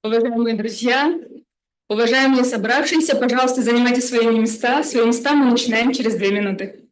Уважаемые друзья, уважаемые собравшиеся, пожалуйста, занимайте свои места. Свои места мы начинаем через 2 минуты.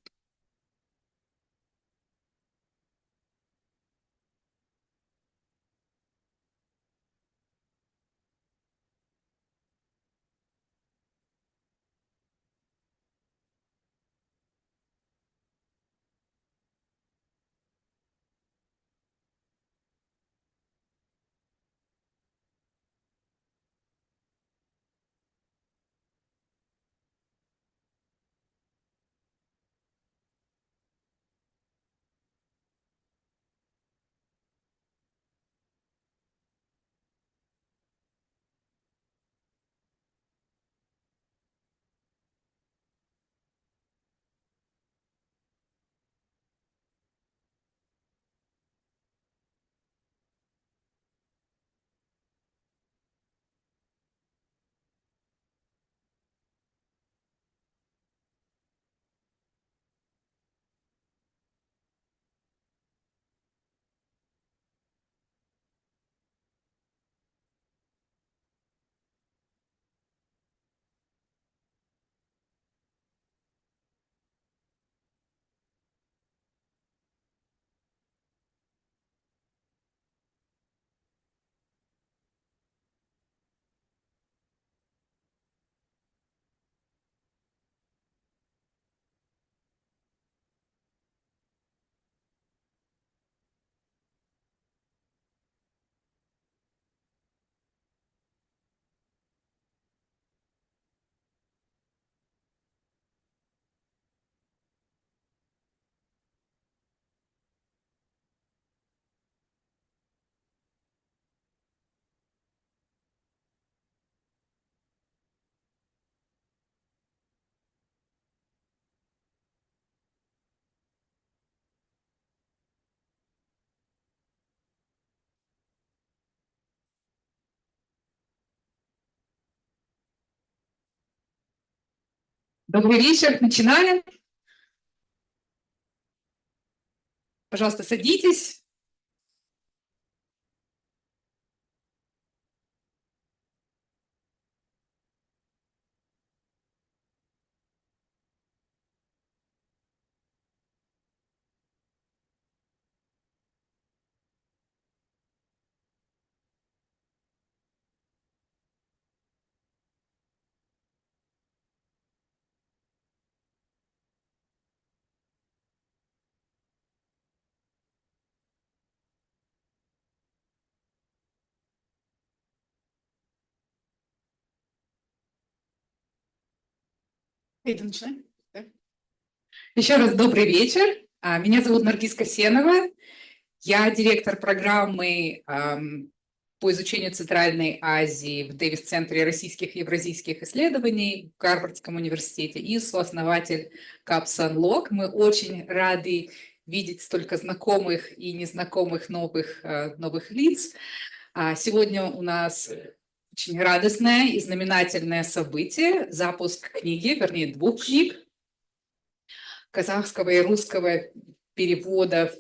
Добрый вечер, начинаем. Пожалуйста, садитесь. Начинаем? Да? Еще раз добрый вечер. Меня зовут Наргиз Касенова. Я директор программы по изучению Центральной Азии в Дэвис-центре российских и евразийских исследований в Гарвардском университете и сооснователь Капсан-Лок. Мы очень рады видеть столько знакомых и незнакомых новых лиц. Сегодня у нас очень радостное и знаменательное событие – запуск книги, вернее, 2 книг, казахского и русского переводов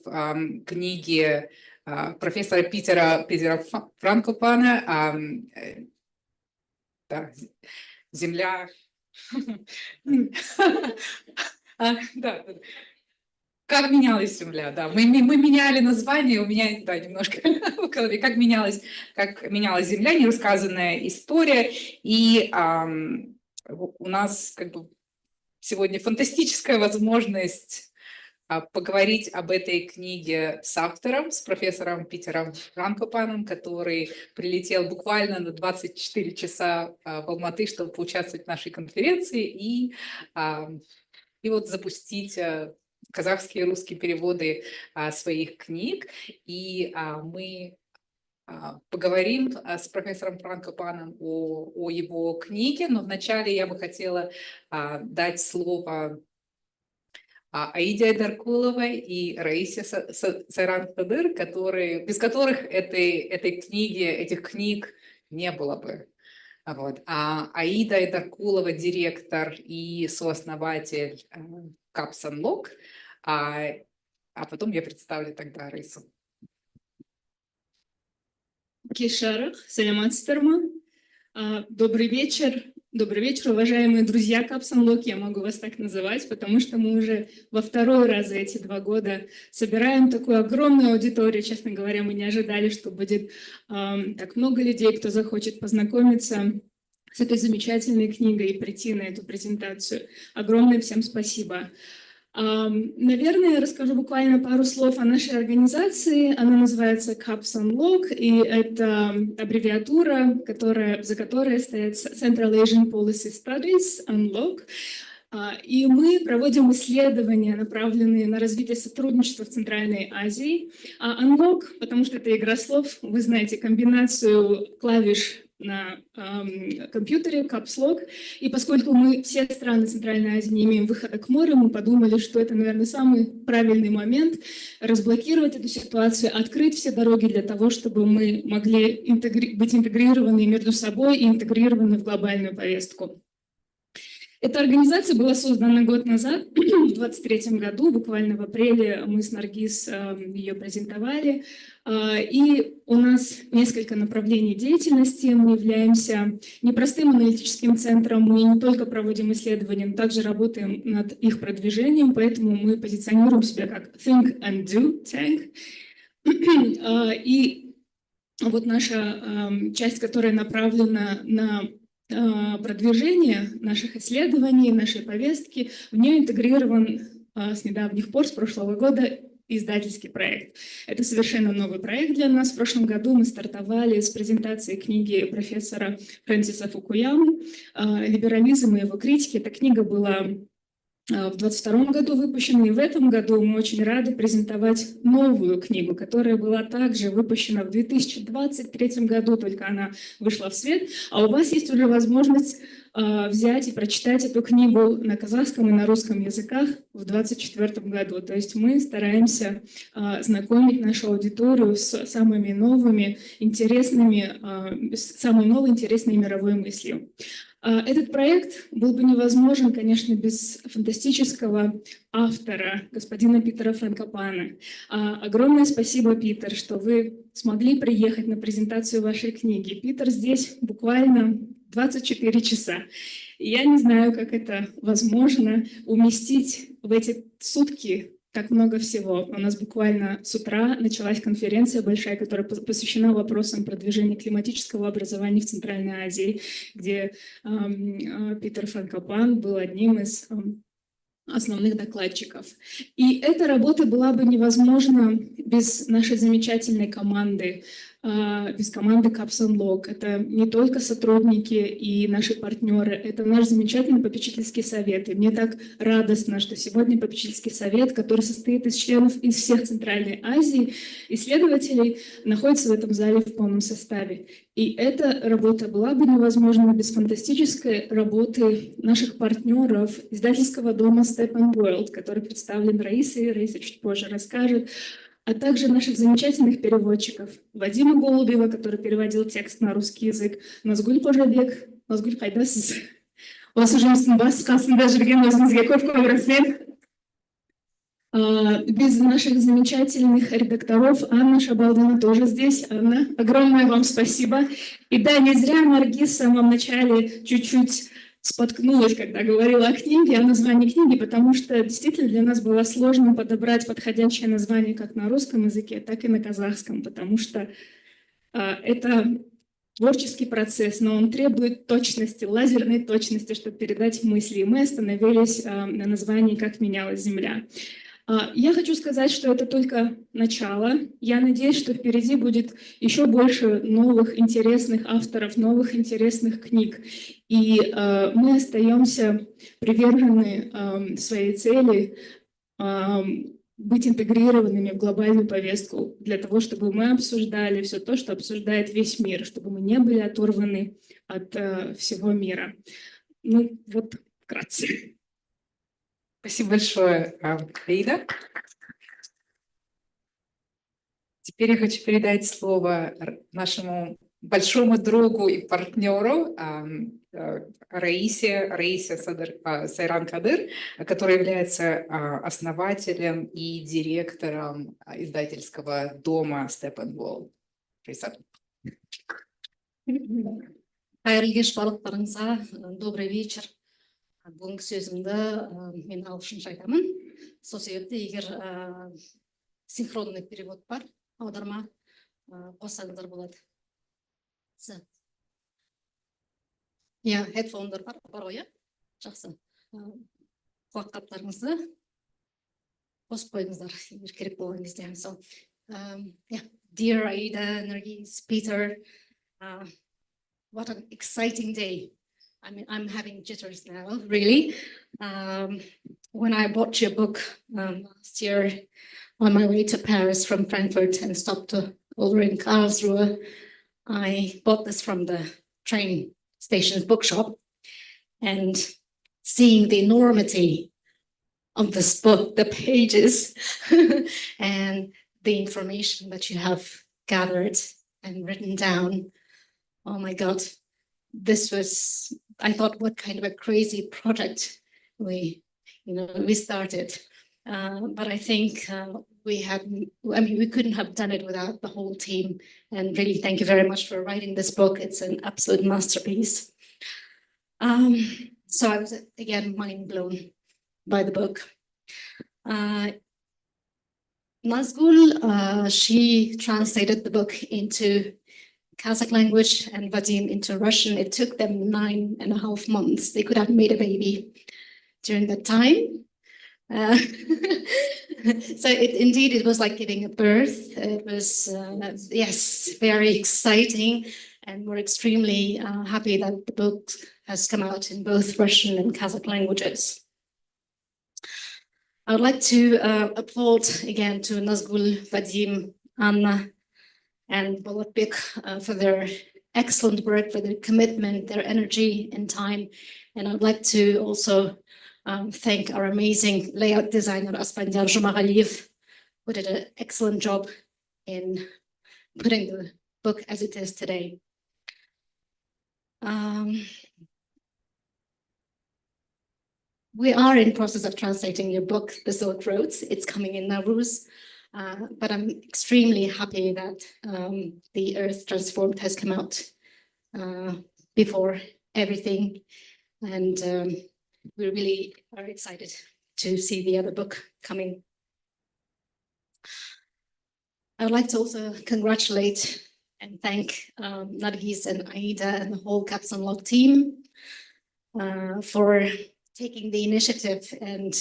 книги профессора Питера Франкопана «Земля». Как менялась Земля, да. Мы меняли название, у меня немножко в голове, как менялась Земля, нерассказанная история. И у нас сегодня фантастическая возможность поговорить об этой книге с автором, с профессором Питером Франкопаном, который прилетел буквально на 24 часа в Алматы, чтобы поучаствовать в нашей конференции и вот запустить казахские и русские переводы своих книг. И мы поговорим с профессором Франкопаном о его книге, но вначале я бы хотела дать слово Аиде Айдаркуловой и Раисе Сайран-Кадыр, без которых этих книг не было бы. Вот. Аида Айдаркулова – директор и сооснователь Капсан-Лок, а потом я представлю тогда Раису. Кешарах, саламатсыздармы. Добрый вечер, уважаемые друзья Caps Unlock, я могу вас так называть, потому что мы уже во второй раз за эти 2 года собираем такую огромную аудиторию. Честно говоря, мы не ожидали, что будет так много людей, кто захочет познакомиться с этой замечательной книгой и прийти на эту презентацию. Огромное всем спасибо. Наверное, я расскажу буквально пару слов о нашей организации. Она называется Caps Unlock, и это аббревиатура, за которой стоит Central Asian Policy Studies, Unlock. И мы проводим исследования, направленные на развитие сотрудничества в Центральной Азии. Unlock, потому что это игра слов, вы знаете комбинацию клавиш на компьютере, Caps Lock. И поскольку мы все страны Центральной Азии не имеем выхода к морю, мы подумали, что это, наверное, самый правильный момент разблокировать эту ситуацию, открыть все дороги для того, чтобы мы могли быть интегрированы между собой и интегрированы в глобальную повестку. Эта организация была создана год назад, в 2023 году, буквально в апреле мы с Наргиз ее презентовали. И у нас несколько направлений деятельности. Мы являемся непростым аналитическим центром, мы не только проводим исследования, но также работаем над их продвижением, поэтому мы позиционируем себя как Think and Do Tank. И вот наша часть, которая направлена на продвижение наших исследований, нашей повестки, в нее интегрирован с недавних пор, с прошлого года, издательский проект. Это совершенно новый проект для нас. В прошлом году мы стартовали с презентации книги профессора Фрэнсиса Фукуямы «Либерализм и его критики». Эта книга была в 2022 году выпущена, и в этом году мы очень рады презентовать новую книгу, которая была также выпущена в 2023 году, только она вышла в свет, а у вас есть уже возможность взять и прочитать эту книгу на казахском и на русском языках в 2024 году. То есть мы стараемся знакомить нашу аудиторию с самыми новыми, интересными, с самой новой интересной мировой мыслью. Этот проект был бы невозможен, конечно, без фантастического автора, господина Питера Франкопана. Огромное спасибо, Питер, что вы смогли приехать на презентацию вашей книги. Питер здесь буквально 24 часа. И я не знаю, как это возможно уместить в эти сутки так много всего. У нас буквально с утра началась конференция большая, которая посвящена вопросам продвижения климатического образования в Центральной Азии, где Питер Франкопан был одним из основных докладчиков. И эта работа была бы невозможна без нашей замечательной команды, без команды Caps Unlock. Это не только сотрудники и наши партнеры, это наш замечательный попечительский совет. И мне так радостно, что сегодня попечительский совет, который состоит из членов из всех Центральной Азии, исследователей, находится в этом зале в полном составе. И эта работа была бы невозможна без фантастической работы наших партнеров издательского дома Steppenwolf, который представлен Раисой. Раиса чуть позже расскажет, а также наших замечательных переводчиков. Вадима Голубева, который переводил текст на русский язык, Назгуль Пожабек, Назгуль Хайдасыз. У вас уже басқасында жүрген өзіңізге көп рахмет. Без наших замечательных редакторов, Анна Шабалдина тоже здесь. Анна, огромное вам спасибо. И да, не зря Наргиз в самом начале чуть-чуть споткнулась, когда говорила о книге, о названии книги, потому что действительно для нас было сложно подобрать подходящее название как на русском языке, так и на казахском, потому что это творческий процесс, но он требует точности, лазерной точности, чтобы передать мысли. И мы остановились на названии «Как менялась Земля». Я хочу сказать, что это только начало. Я надеюсь, что впереди будет еще больше новых интересных авторов, новых интересных книг. И мы остаемся привержены своей цели быть интегрированными в глобальную повестку для того, чтобы мы обсуждали все то, что обсуждает весь мир, чтобы мы не были оторваны от всего мира. Ну, вот вкратце. Спасибо большое, Аида. Теперь я хочу передать слово нашему большому другу и партнеру Раисе Сайран Кадыр, который является основателем и директором издательского дома Steppenwolf. Қайырлы кеш барлықтарыңызға, добрый вечер. Бүгінгі сөзімді мен ағылшынша айтамын. Сол себепті егер синхронный перевод бар, аударма қоссаңыздар болады. Иә, хедфондар бар ғой, иә? Жақсы. Құлаққаптарыңызды қосып қойыңыздар, егер керек болған кезде. So, yeah, dear Aida, Nergis, Peter, what an exciting day. I mean, I'm having jitters now, really. When I bought your book last year on my way to Paris from Frankfurt and stopped over in Karlsruhe, I bought this from the train station's bookshop. And seeing the enormity of this book, the pages, and the information that you have gathered and written down, oh my God, this was, I thought, what kind of a crazy project we started. But I think we couldn't have done it without the whole team. And really, thank you very much for writing this book. It's an absolute masterpiece. So I was, again, mind blown by the book. Nazgul, she translated the book into Kazakh language and Vadim into Russian. It took them 9.5 months. They could have made a baby during that time. So indeed, it was like giving a birth. It was, yes, very exciting. And we're extremely happy that the book has come out in both Russian and Kazakh languages. I would like to applaud again to Nazgul, Vadim, Anna, and Bolotbek for their excellent work, for their commitment, their energy and time. And I'd like to also thank our amazing layout designer, Aspanjar Jumaghaliyev, who did an excellent job in putting the book as it is today. We are in process of translating your book, The Silk Roads. It's coming in Nauruz. But I'm extremely happy that The Earth Transformed has come out before everything. And we really are excited to see the other book coming. I would like to also congratulate and thank Nargis and Aida and the whole Caps Unlock team for taking the initiative and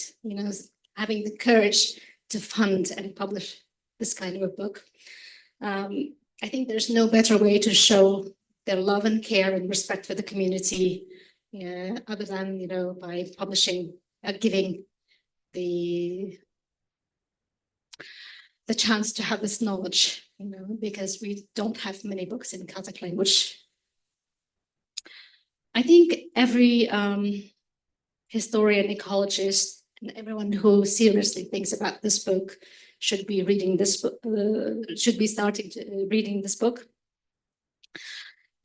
having the courage to fund and publish this kind of a book. I think there's no better way to show their love and care and respect for the community other than by publishing, giving the chance to have this knowledge, because we don't have many books in Kazakh language. I think every historian, ecologist, and everyone who seriously thinks about this book should be reading this book, should be starting to reading this book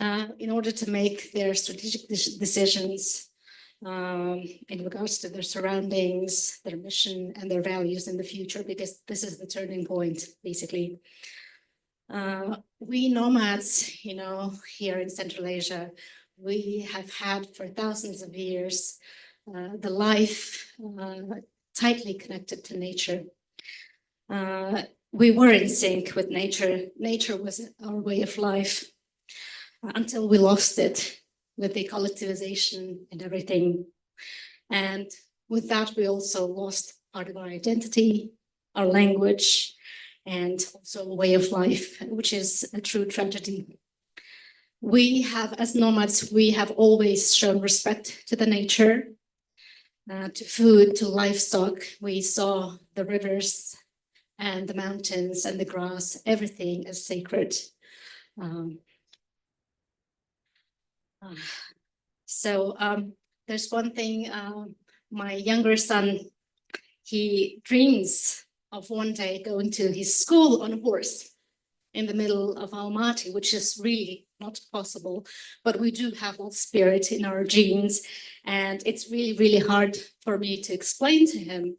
in order to make their strategic decisions in regards to their surroundings, their mission, and their values in the future, because this is the turning point, basically. We nomads, here in Central Asia, we have had for thousands of years the life tightly connected to nature. We were in sync with nature. Nature was our way of life until we lost it with the collectivization and everything. And with that, we also lost part of our identity, our language, and also a way of life, which is a true tragedy. We have, as nomads, we have always shown respect to the nature, to food, to livestock. We saw the rivers and the mountains and the grass, everything as sacred. So there's one thing, my younger son, he dreams of one day going to his school on a horse in the middle of Almaty, which is really not possible, but we do have that spirit in our genes. And it's really, really hard for me to explain to him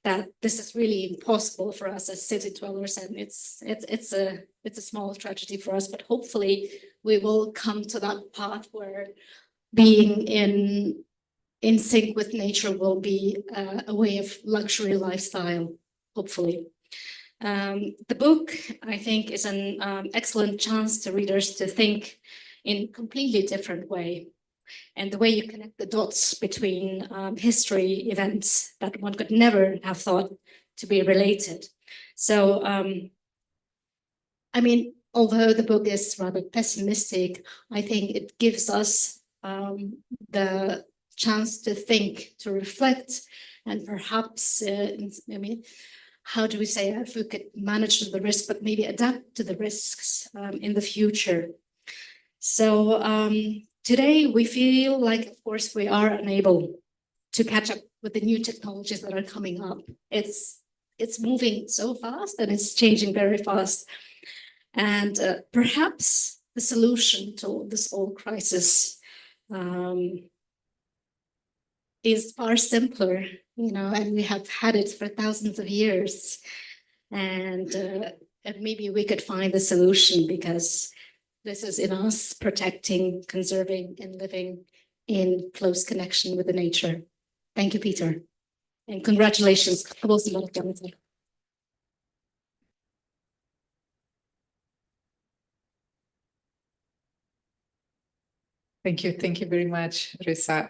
that this is really impossible for us as city dwellers, and it's a small tragedy for us, but hopefully we will come to that path where being in sync with nature will be a way of luxury lifestyle, hopefully. The book, I think, is an excellent chance to readers to think in a completely different way. And the way you connect the dots between history events that one could never have thought to be related. So, I mean, although the book is rather pessimistic, I think it gives us the chance to think, to reflect, and perhaps, I mean, how do we say, if we could manage the risk, but maybe adapt to the risks in the future. So today we feel like, of course, we are unable to catch up with the new technologies that are coming up. It's moving so fast and it's changing very fast. And perhaps the solution to this whole crisis is far simpler, you know, and we have had it for thousands of years. And maybe we could find the solution, because this is in us protecting, conserving, and living in close connection with the nature. Thank you, Peter. And congratulations. Thank you very much, Risa.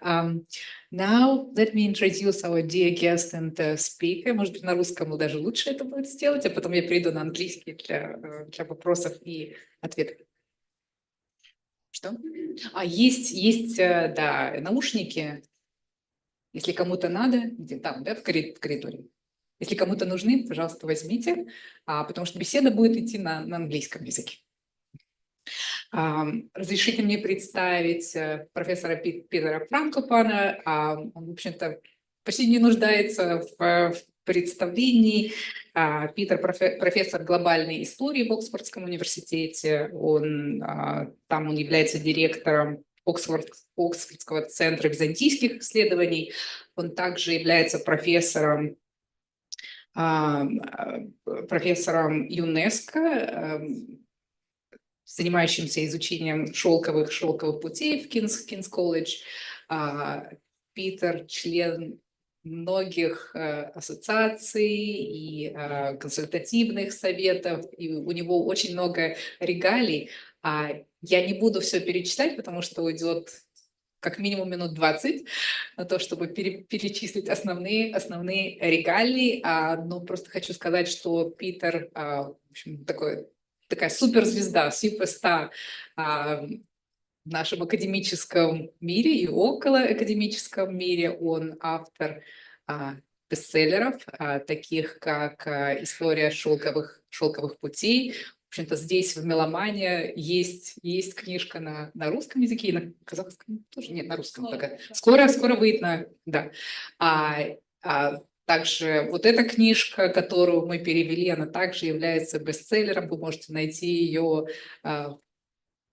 Now let me introduce our dear guest and speaker. Может быть, на русском даже лучше это будет сделать, а потом я перейду на английский для вопросов и ответов. Что? Есть, да, наушники. Если кому-то надо, где там, да, в коридоре. Если кому-то нужны, пожалуйста, возьмите, потому что беседа будет идти на английском языке. Разрешите мне представить профессора Питера Франкопана. Он, в общем-то, почти не нуждается в представлении. Питер профессор глобальной истории в Оксфордском университете. Там он является директором Оксфордского центра византийских исследований. Он также является профессором ЮНЕСКО, занимающимся изучением шелковых путей в Кингс колледж. Питер член многих ассоциаций и консультативных советов, и у него очень много регалий. Я не буду все перечислять, потому что уйдет как минимум минут 20 на то, чтобы перечислить основные регалии. Но просто хочу сказать, что Питер, в общем, такая суперзвезда, суперстар в нашем академическом мире и околоакадемическом мире. Он автор бестселлеров, таких как «История шелковых путей». В общем-то, здесь в Меломане есть книжка на русском языке и на казахском тоже. Нет, на русском пока. Скоро выйдет да. Также вот эта книжка, которую мы перевели, она также является бестселлером. Вы можете найти ее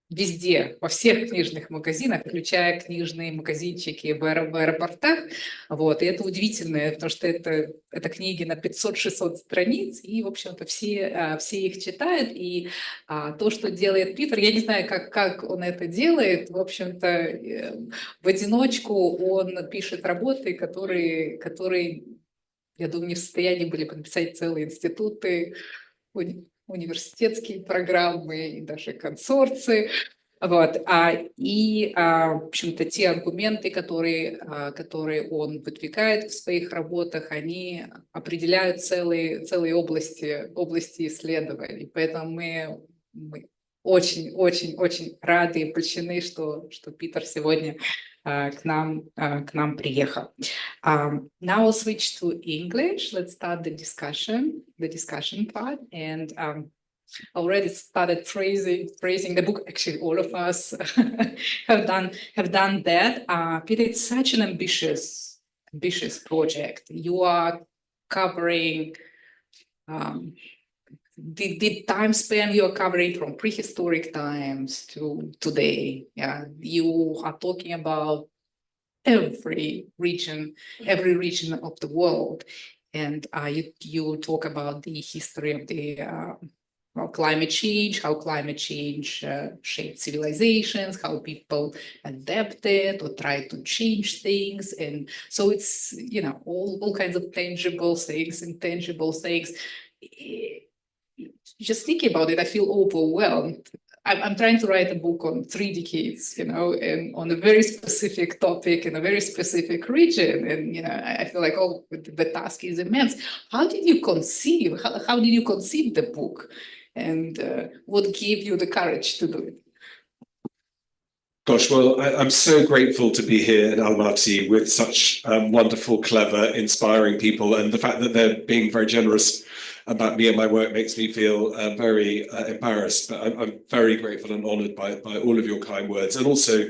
везде, во всех книжных магазинах, включая книжные магазинчики в аэропортах. Вот. И это удивительно, потому что это книги на 500-600 страниц, и, в общем-то, все их читают. И то, что делает Питер, я не знаю, как он это делает. В общем-то, в одиночку он пишет работы, которые я думаю, не в состоянии были написать целые институты, университетские программы и даже консорции. Вот. В общем-то, те аргументы, которые он выдвигает в своих работах, они определяют целые области исследований. Поэтому мы очень рады и польщены, что Питер сегодня к нам приехал. Now I'll switch to English. Let's start the discussion part. And already started praising the book. Actually, all of us have done that. Peter, it's such an ambitious project. You are covering the time span you are covering from prehistoric times to today. Yeah, you are talking about every region of the world, and you talk about the history of the well, climate change, how climate change shaped civilizations, how people adapted or tried to change things. And so it's, all kinds of tangible things, intangible things. Just thinking about it, I feel overwhelmed. I'm trying to write a book on 3 decades, and on a very specific topic in a very specific region. And, I feel like, the task is immense. How did you conceive? How did you conceive the book? And what gave you the courage to do it? Gosh, well, I'm so grateful to be here in Almaty with such wonderful, clever, inspiring people. And the fact that they're being very generous about me and my work makes me feel very embarrassed. But I'm very grateful and honoured by all of your kind words. And also,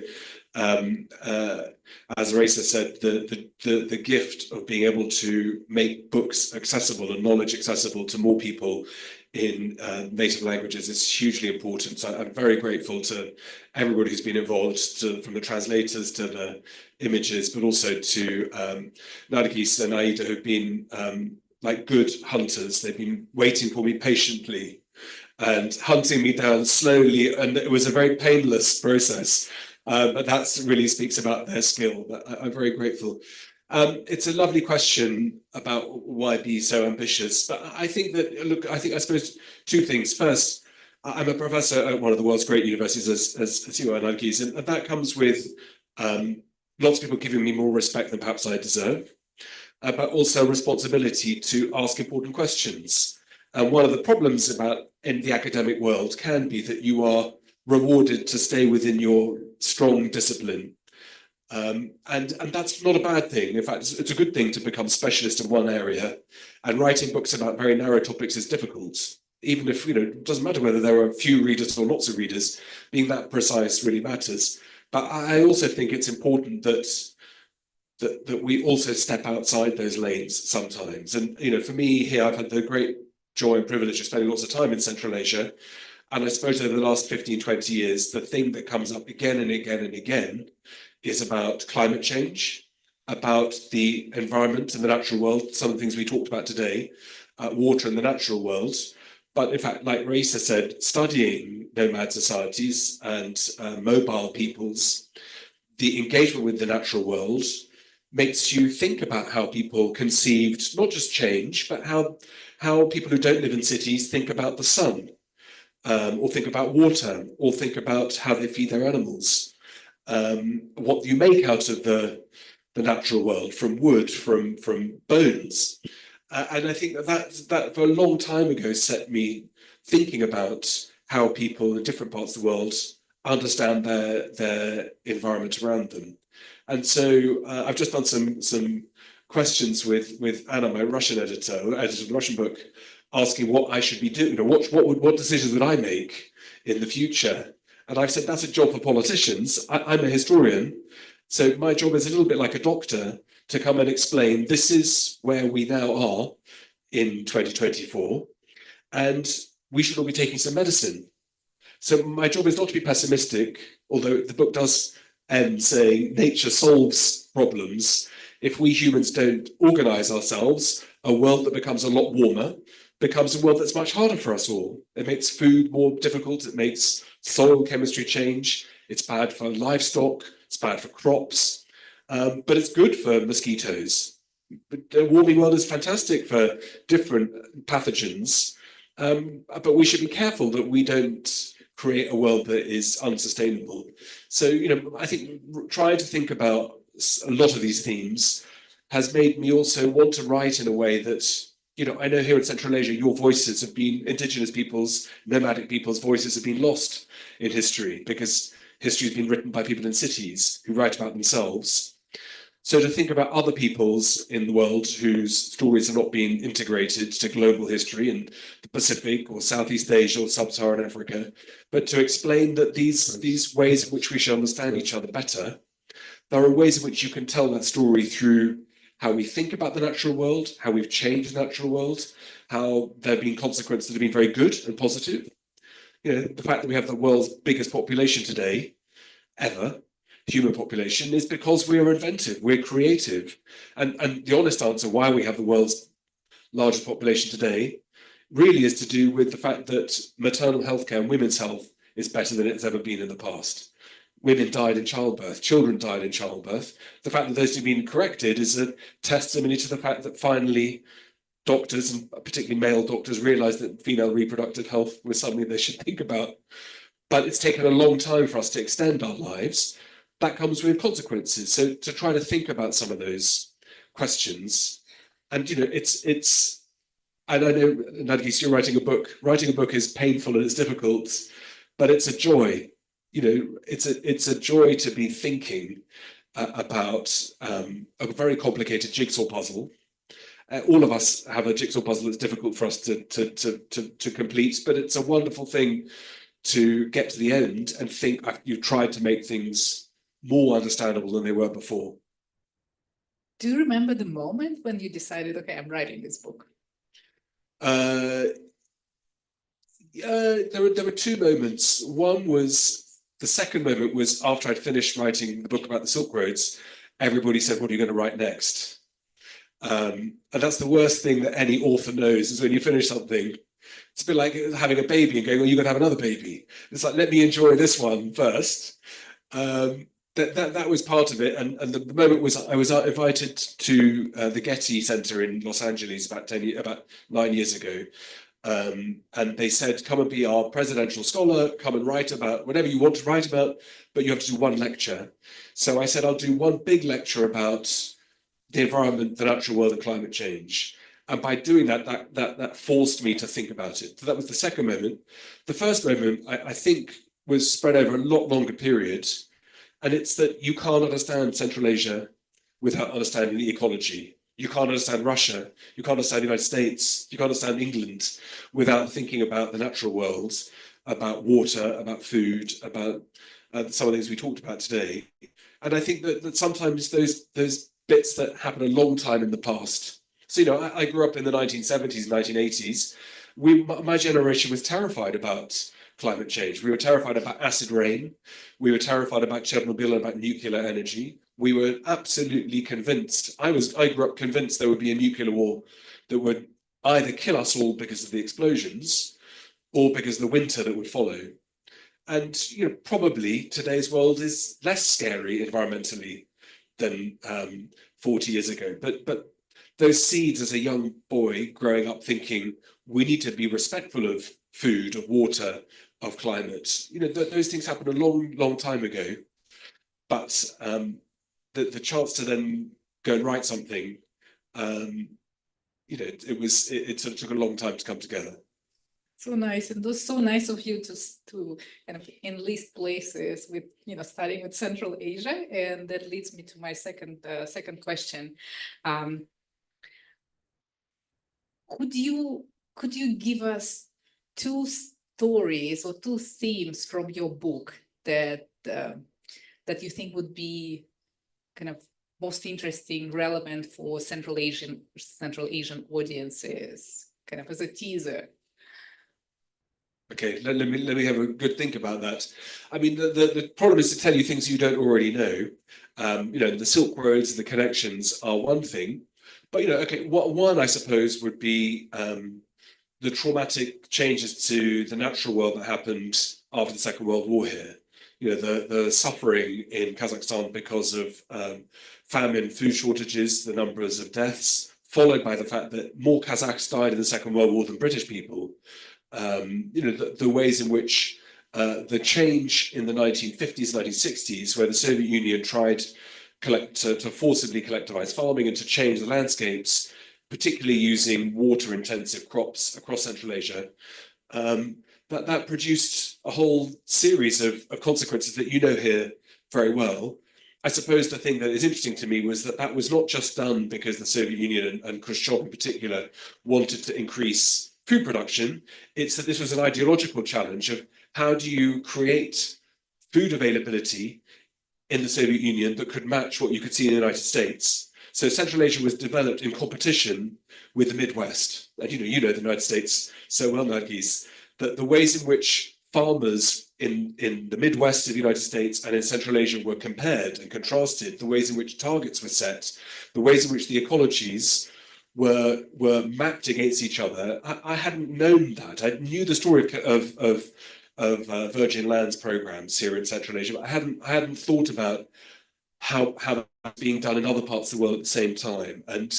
as Raisa said, the gift of being able to make books accessible and knowledge accessible to more people in native languages is hugely important. So I'm very grateful to everybody who's been involved, from the translators to the images, but also to Nargis and Aida, who've been like good hunters. They've been waiting for me patiently and hunting me down slowly, and it was a very painless process. But that really speaks about their skill. But I'm very grateful. It's a lovely question about why be so ambitious. But I think that, I suppose 2 things. First, I'm a professor at one of the world's great universities, as you are, Nargis, and that comes with lots of people giving me more respect than perhaps I deserve, but also responsibility to ask important questions. And one of the problems in the academic world can be that you are rewarded to stay within your strong discipline. And that's not a bad thing. In fact, it's a good thing to become specialist in one area. And writing books about very narrow topics is difficult. Even if, it doesn't matter whether there are a few readers or lots of readers, being that precise really matters. But I also think it's important that we also step outside those lanes sometimes. And, for me here, I've had the great joy and privilege of spending lots of time in Central Asia. And I suppose over the last 15, 20 years, the thing that comes up again and again and again is about climate change, about the environment and the natural world, some of the things we talked about today, water and the natural world. But in fact, like Raisa said, studying nomad societies and mobile peoples, the engagement with the natural world makes you think about how people conceived not just change, but how people who don't live in cities think about the sun, or think about water, or think about how they feed their animals. What you make out of the natural world from wood, from bones. And I think that for a long time ago set me thinking about how people in different parts of the world understand their environment around them. And so I've just done some questions with Anna, my Russian editor of the Russian book, asking what I should be doing, what decisions would I make in the future? And I've said that's a job for politicians. I'm a historian, so my job is a little bit like a doctor to come and explain this is where we now are in 2024, and we should all be taking some medicine. So my job is not to be pessimistic, although the book does end saying nature solves problems. If we humans don't organize ourselves, a world that becomes a lot warmer becomes a world that's much harder for us all. It makes food more difficult. It makes soil chemistry change. It's bad for livestock. It's bad for crops. But it's good for mosquitoes. The warming world is fantastic for different pathogens. But we should be careful that we don't create a world that is unsustainable. So, I think trying to think about a lot of these themes has made me also want to write in a way that, I know here in Central Asia, your voices have been, indigenous peoples, nomadic people's voices have been lost in history because history has been written by people in cities who write about themselves. So to think about other peoples in the world whose stories are not being integrated to global history in the Pacific or Southeast Asia or Sub-Saharan Africa, but to explain that these ways in which we should understand each other better, there are ways in which you can tell that story through how we think about the natural world, how we've changed the natural world, how there have been consequences that have been very good and positive. The fact that we have the world's biggest population today, ever, human population, is because we are inventive, we're creative. And the honest answer why we have the world's largest population today really is to do with the fact that maternal health care and women's health is better than it's ever been in the past. Women died in childbirth, children died in childbirth. The fact that those have been corrected is a testimony to the fact that finally doctors, and particularly male doctors, realised that female reproductive health was something they should think about. But it's taken a long time for us to extend our lives. That comes with consequences. So to try to think about some of those questions, and it's and I know, Nargis, you're writing a book. Writing a book is painful and it's difficult, but it's a joy. It's a joy to be thinking about a very complicated jigsaw puzzle. All of us have a jigsaw puzzle that's difficult for us to complete, but it's a wonderful thing to get to the end and think you've tried to make things more understandable than they were before. Do you remember the moment when you decided, okay, I'm writing this book? There were two moments. One was, the second moment was after I'd finished writing the book about the Silk Roads, everybody said, what are you going to write next? And that's the worst thing that any author knows, is when you finish something, it's a bit like having a baby and going, well, you're going to have another baby. It's like, let me enjoy this one first. That was part of it. And the moment was, I was invited to the Getty Center in Los Angeles about 9 years ago. And they said, come and be our presidential scholar, come and write about whatever you want to write about, but you have to do one lecture. So I said, I'll do one big lecture about the environment, the natural world, and climate change. And by doing that forced me to think about it. So that was the second moment. The first moment, I think, was spread over a lot longer period. And it's that you can't understand Central Asia without understanding the ecology. You can't understand Russia, you can't understand the United States, you can't understand England without thinking about the natural world, about water, about food, about some of the things we talked about today. And I think that sometimes those bits that happen a long time in the past. So, I grew up in the 1970s, 1980s. My generation was terrified about climate change. We were terrified about acid rain. We were terrified about Chernobyl and about nuclear energy. We were absolutely convinced. I grew up convinced there would be a nuclear war that would either kill us all because of the explosions or because of the winter that would follow. And probably today's world is less scary environmentally than 40 years ago. But those seeds as a young boy growing up thinking we need to be respectful of food, of water, of climate, those things happened a long time ago. But the chance to then go and write something, it sort of took a long time to come together. So nice, and it was so nice of you to kind of enlist places with starting with Central Asia, and that leads me to my second question. Could you give us two stories or two themes from your book that you think would be kind of most interesting, relevant for Central Asian audiences, kind of as a teaser? Okay, let me have a good think about that. I mean, the problem is to tell you things you don't already know. The Silk Roads, the connections are one thing, but okay, one I suppose would be the traumatic changes to the natural world that happened after the Second World War here. The suffering in Kazakhstan because of famine, food shortages, the numbers of deaths, followed by the fact that more Kazakhs died in the Second World War than British people. The ways in which the change in the 1950s, 1960s, where the Soviet Union tried to forcibly collectivize farming and to change the landscapes, particularly using water-intensive crops across Central Asia, that produced a whole series of consequences that here very well. I suppose the thing that is interesting to me was that was not just done because the Soviet Union and Khrushchev in particular wanted to increase food production. It's that this was an ideological challenge of how do you create food availability in the Soviet Union that could match what you could see in the United States. So Central Asia was developed in competition with the Midwest. And the United States so well, Nargis, that the ways in which farmers in the Midwest of the United States and in Central Asia were compared and contrasted, the ways in which targets were set, the ways in which the ecologies were mapped against each other. I hadn't known that. I knew the story of Virgin Lands programs here in Central Asia, but I hadn't thought about how that's being done in other parts of the world at the same time. And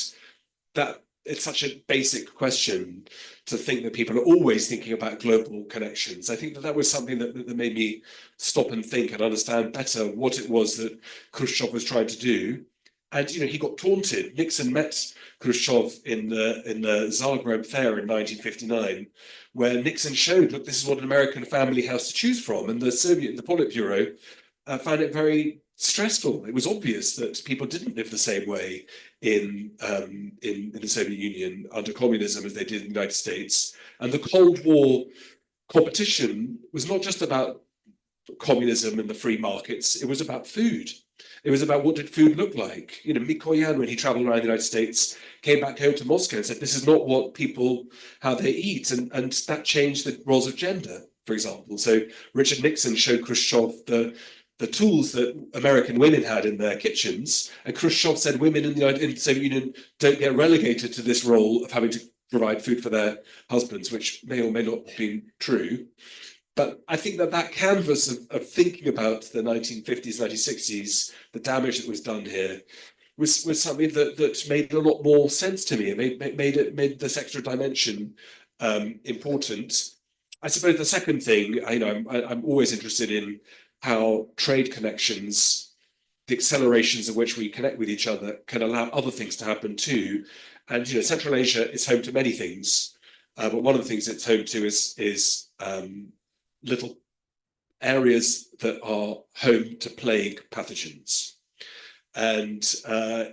that it's such a basic question to think that people are always thinking about global connections. I think that was something that made me stop and think and understand better what it was that Khrushchev was trying to do. And he got taunted. Nixon met Khrushchev in the Zagreb fair in 1959, where Nixon showed, look, this is what an American family has to choose from. And the Politburo found it very stressful. It was obvious that people didn't live the same way in the Soviet Union under communism as they did in the United States. And the Cold War competition was not just about communism and the free markets, it was about food. It was about what did food look like. Mikoyan, when he traveled around the United States, came back home to Moscow and said, this is not what people, how they eat. And that changed the roles of gender, for example. So Richard Nixon showed Khrushchev the tools that American women had in their kitchens. And Khrushchev said women in the Soviet Union don't get relegated to this role of having to provide food for their husbands, which may or may not have been true. But I think that canvas of thinking about the 1950s, 1960s, the damage that was done here, was something that made a lot more sense to me. It made this extra dimension important. I suppose the second thing, I'm always interested in how trade connections, the accelerations of which we connect with each other, can allow other things to happen too. And Central Asia is home to many things, but one of the things it's home to is little areas that are home to plague pathogens. And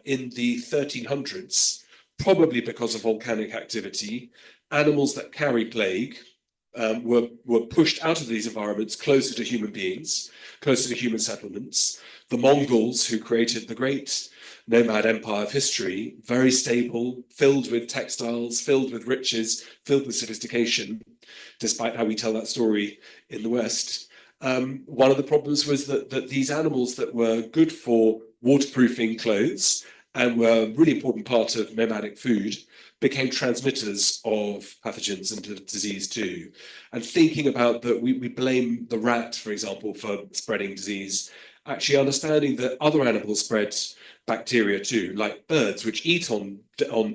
in the 1300s, probably because of volcanic activity, animals that carry plague were pushed out of these environments closer to human beings, closer to human settlements. The Mongols, who created the great nomad empire of history, very stable, filled with textiles, filled with riches, filled with sophistication, despite how we tell that story in the West. One of the problems was that these animals that were good for waterproofing clothes and were a really important part of nomadic food became transmitters of pathogens and disease too. And thinking about that, we blame the rat, for example, for spreading disease, actually understanding that other animals spread bacteria too, like birds, which eat on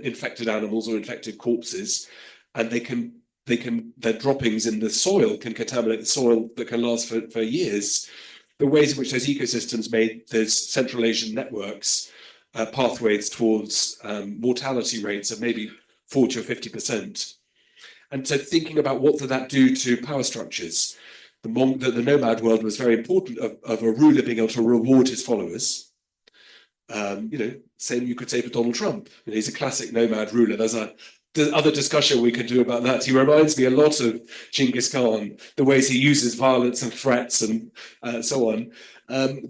infected animals or infected corpses, and their droppings in the soil can contaminate the soil that can last for years. The ways in which those ecosystems made those Central Asian networks pathways towards mortality rates of maybe 40 or 50%. And so thinking about what did that do to power structures, the nomad world was very important of a ruler being able to reward his followers. Same you could say for Donald Trump. He's a classic nomad ruler. There's other discussion we could do about that. He reminds me a lot of Genghis Khan, the ways he uses violence and threats and so on.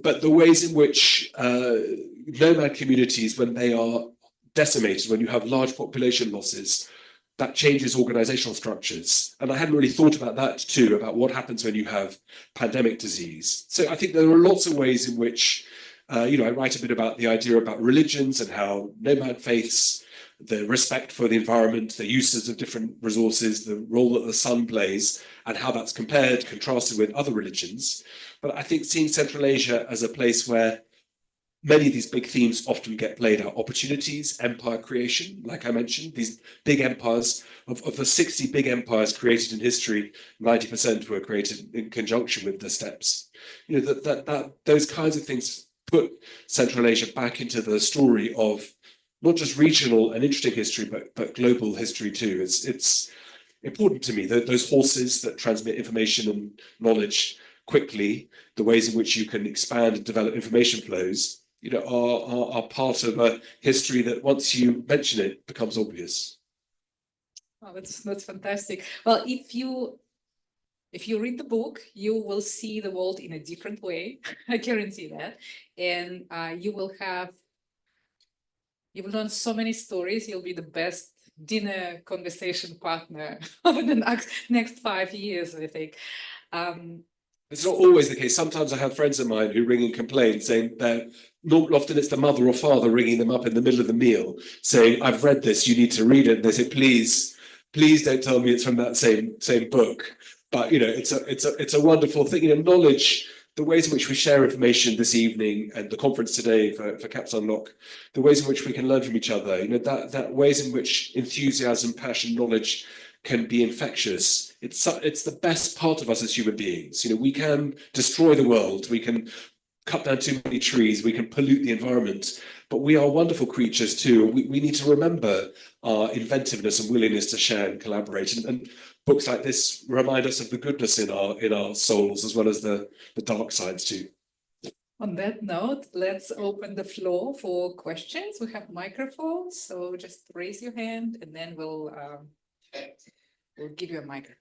But the ways in which nomad communities, when they are decimated, when you have large population losses, that changes organizational structures. And I hadn't really thought about that too, about what happens when you have pandemic disease. So I think there are lots of ways in which, I write a bit about the idea about religions and how nomad faiths, the respect for the environment, the uses of different resources, the role that the sun plays, and how that's contrasted with other religions. But I think seeing Central Asia as a place where many of these big themes often get played out: opportunities, empire creation, like I mentioned, these big empires, of the 60 big empires created in history, 90% were created in conjunction with the steppes. Those kinds of things put Central Asia back into the story of not just regional and interesting history, but global history too. It's important to me that those horses that transmit information and knowledge quickly, the ways in which you can expand and develop information flows, are part of a history that once you mention it becomes obvious. Oh, that's fantastic. Well, if you read the book, you will see the world in a different way. I guarantee that, and you will learn so many stories. You'll be the best dinner conversation partner over the next 5 years, I think. It's not always the case. Sometimes I have friends of mine who ring and complain, saying that often it's the mother or father ringing them up in the middle of the meal, saying, "I've read this. You need to read it." And they say, "Please, please don't tell me it's from that same book." But it's a wonderful thing. Knowledge, the ways in which we share information this evening and the conference today for Caps Unlock, the ways in which we can learn from each other. That ways in which enthusiasm, passion, knowledge can be infectious. It's the best part of us as human beings. We can destroy the world, we can cut down too many trees, we can pollute the environment, but we are wonderful creatures too. We need to remember our inventiveness and willingness to share and collaborate. And books like this remind us of the goodness in our souls, as well as the dark sides too. On that note, let's open the floor for questions. We have microphones, so just raise your hand and then we'll give you a microphone.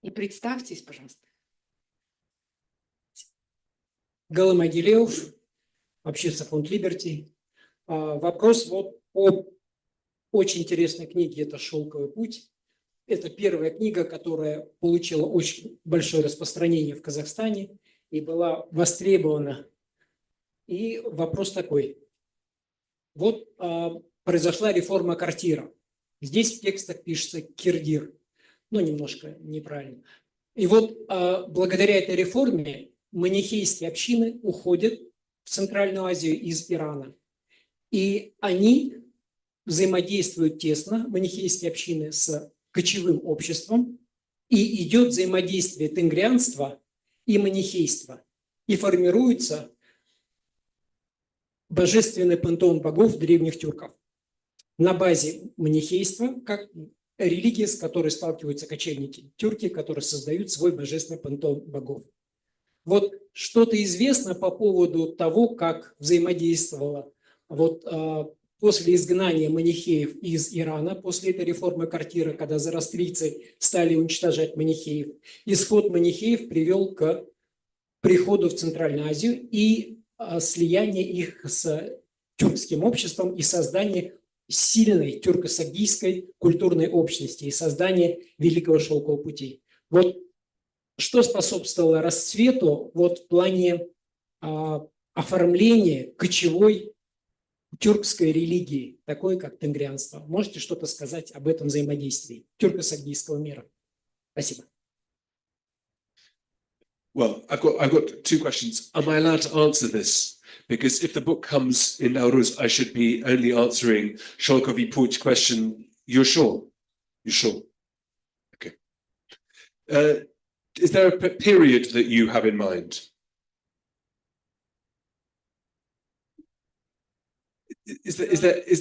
И представьтесь, пожалуйста. Галымагилев, общественный фонд Liberty. Вопрос вот по очень интересной книге, это «Шелковый путь». Это первая книга, которая получила очень большое распространение в Казахстане и была востребована. И вопрос такой. Вот произошла реформа Картира. Здесь в текстах пишется Кирдир. Немножко неправильно. И вот благодаря этой реформе манихейские общины уходят в Центральную Азию из Ирана. И они взаимодействуют тесно, манихейские общины, с кочевым обществом. И идет взаимодействие тенгрианства и манихейства. И формируется божественный пантеон богов древних тюрков на базе манихейства, как религия, с которой сталкиваются кочевники тюрки, которые создают свой божественный пантеон богов. Вот что-то известно по поводу того, как взаимодействовала после изгнания манихеев из Ирана, после этой реформы Картира, когда зороастрийцы стали уничтожать манихеев, исход манихеев привел к приходу в Центральную Азию и слияние их с тюркским обществом и создание сильной тюрко-сагдийской культурной общности и создание Великого Шелкового пути. Вот что способствовало расцвету в плане оформления кочевой тюркской религии, такой как тенгрианство? Можете что-то сказать об этом взаимодействии тюрко-сагдийского мира? Спасибо. Well, I've got two questions. Am I allowed to answer this? Because if the book comes in Nauruz, I should be only answering Sholkovi Puch question. You're sure? You're sure? Okay. Is there a period that you have in mind? Is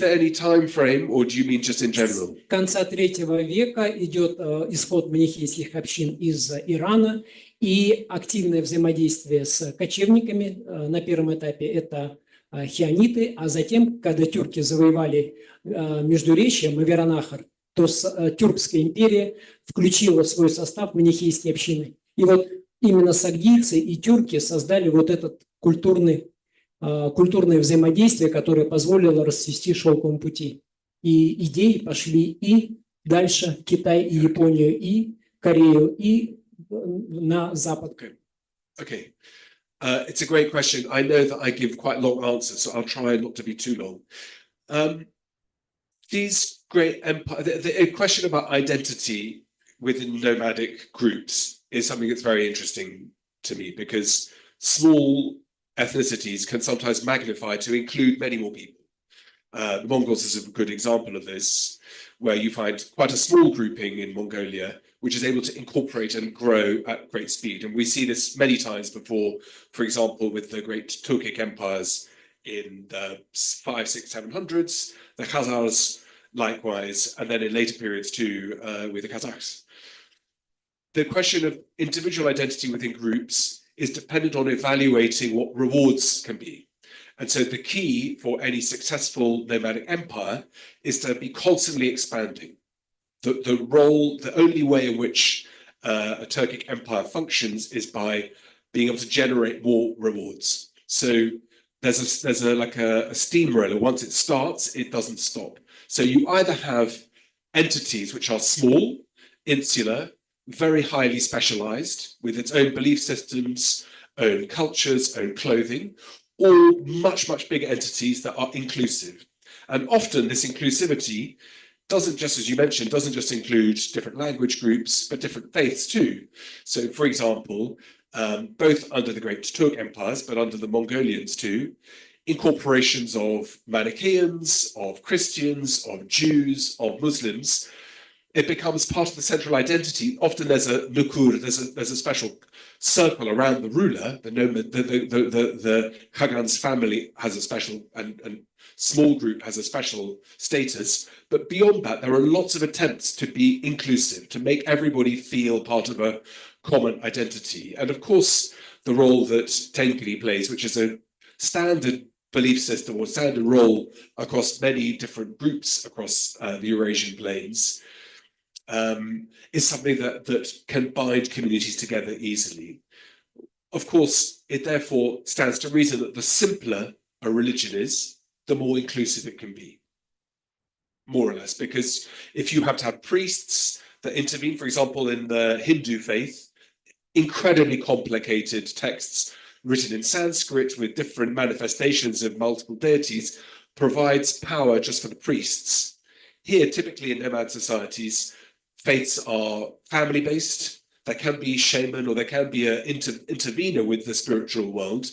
there any time frame, or do you mean just in general? С конца III века идет исход манихейских общин из Ирана и активное взаимодействие с кочевниками. На первом этапе это хиониты, а затем, когда тюрки завоевали Междуречье, Мавераннахр, то Тюркская империя включила в свой состав манихейские общины. И вот именно сагдийцы и тюрки создали вот этот культурное взаимодействие, которое позволило расцвести шелковому пути. И идеи пошли и дальше в Китай, и Японию, и Корею, и на Запад. Okay. It's a great question. I know that I give quite long answers, so I'll try not to be too long. These great empires, the question about identity within nomadic groups is something that's very interesting to me, because small ethnicities can sometimes magnify to include many more people. The Mongols is a good example of this, where you find quite a small grouping in Mongolia, which is able to incorporate and grow at great speed. And we see this many times before, for example, with the great Turkic empires in the 500s, 600s, 700s, the Khazars likewise, and then in later periods too, with the Kazakhs. The question of individual identity within groups is dependent on evaluating what rewards can be. And so the key for any successful nomadic empire is to be constantly expanding. The only way in which a Turkic empire functions is by being able to generate more rewards. So there's like a steamroller. Once it starts, it doesn't stop. So you either have entities which are small, insular, very highly specialized, with its own belief systems, own cultures, own clothing, or much, much bigger entities that are inclusive. And often this inclusivity doesn't just, as you mentioned, doesn't just include different language groups, but different faiths too. So, for example, both under the Great Turk empires, but under the Mongolians too, incorporations of Manichaeans, of Christians, of Jews, of Muslims. It becomes part of the central identity. Often there's a nukur, there's a special circle around the ruler. The Khagan's family has a special, and small group has a special status. But beyond that, there are lots of attempts to be inclusive, to make everybody feel part of a common identity. And of course, the role that Tenkeri plays, which is a standard belief system or standard role across many different groups across the Eurasian plains, is something that can bind communities together easily. Of course, it therefore stands to reason that the simpler a religion is, the more inclusive it can be, more or less, because if you have to have priests that intervene, for example, in the Hindu faith, incredibly complicated texts written in Sanskrit with different manifestations of multiple deities provides power just for the priests. Here, typically in nomad societies, faiths are family-based. There can be shaman or there can be an intervener with the spiritual world,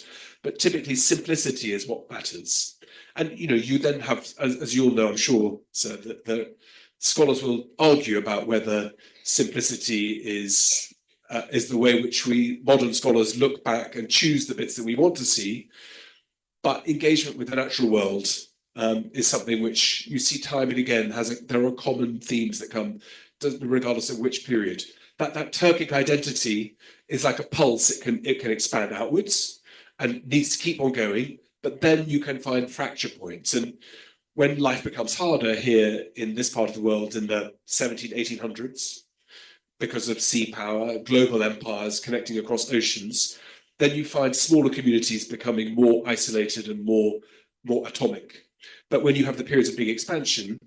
but typically simplicity is what matters. And you then have, as you all know, I'm sure, sir, that the scholars will argue about whether simplicity is the way in which we modern scholars look back and choose the bits that we want to see. But engagement with the natural world is something which you see time and again. There are common themes that come, regardless of which period. That Turkic identity is like a pulse. It can expand outwards and needs to keep on going. But then you can find fracture points. And when life becomes harder here in this part of the world in the 1800s, because of sea power, global empires connecting across oceans, then you find smaller communities becoming more isolated and more atomic. But when you have the periods of big expansion,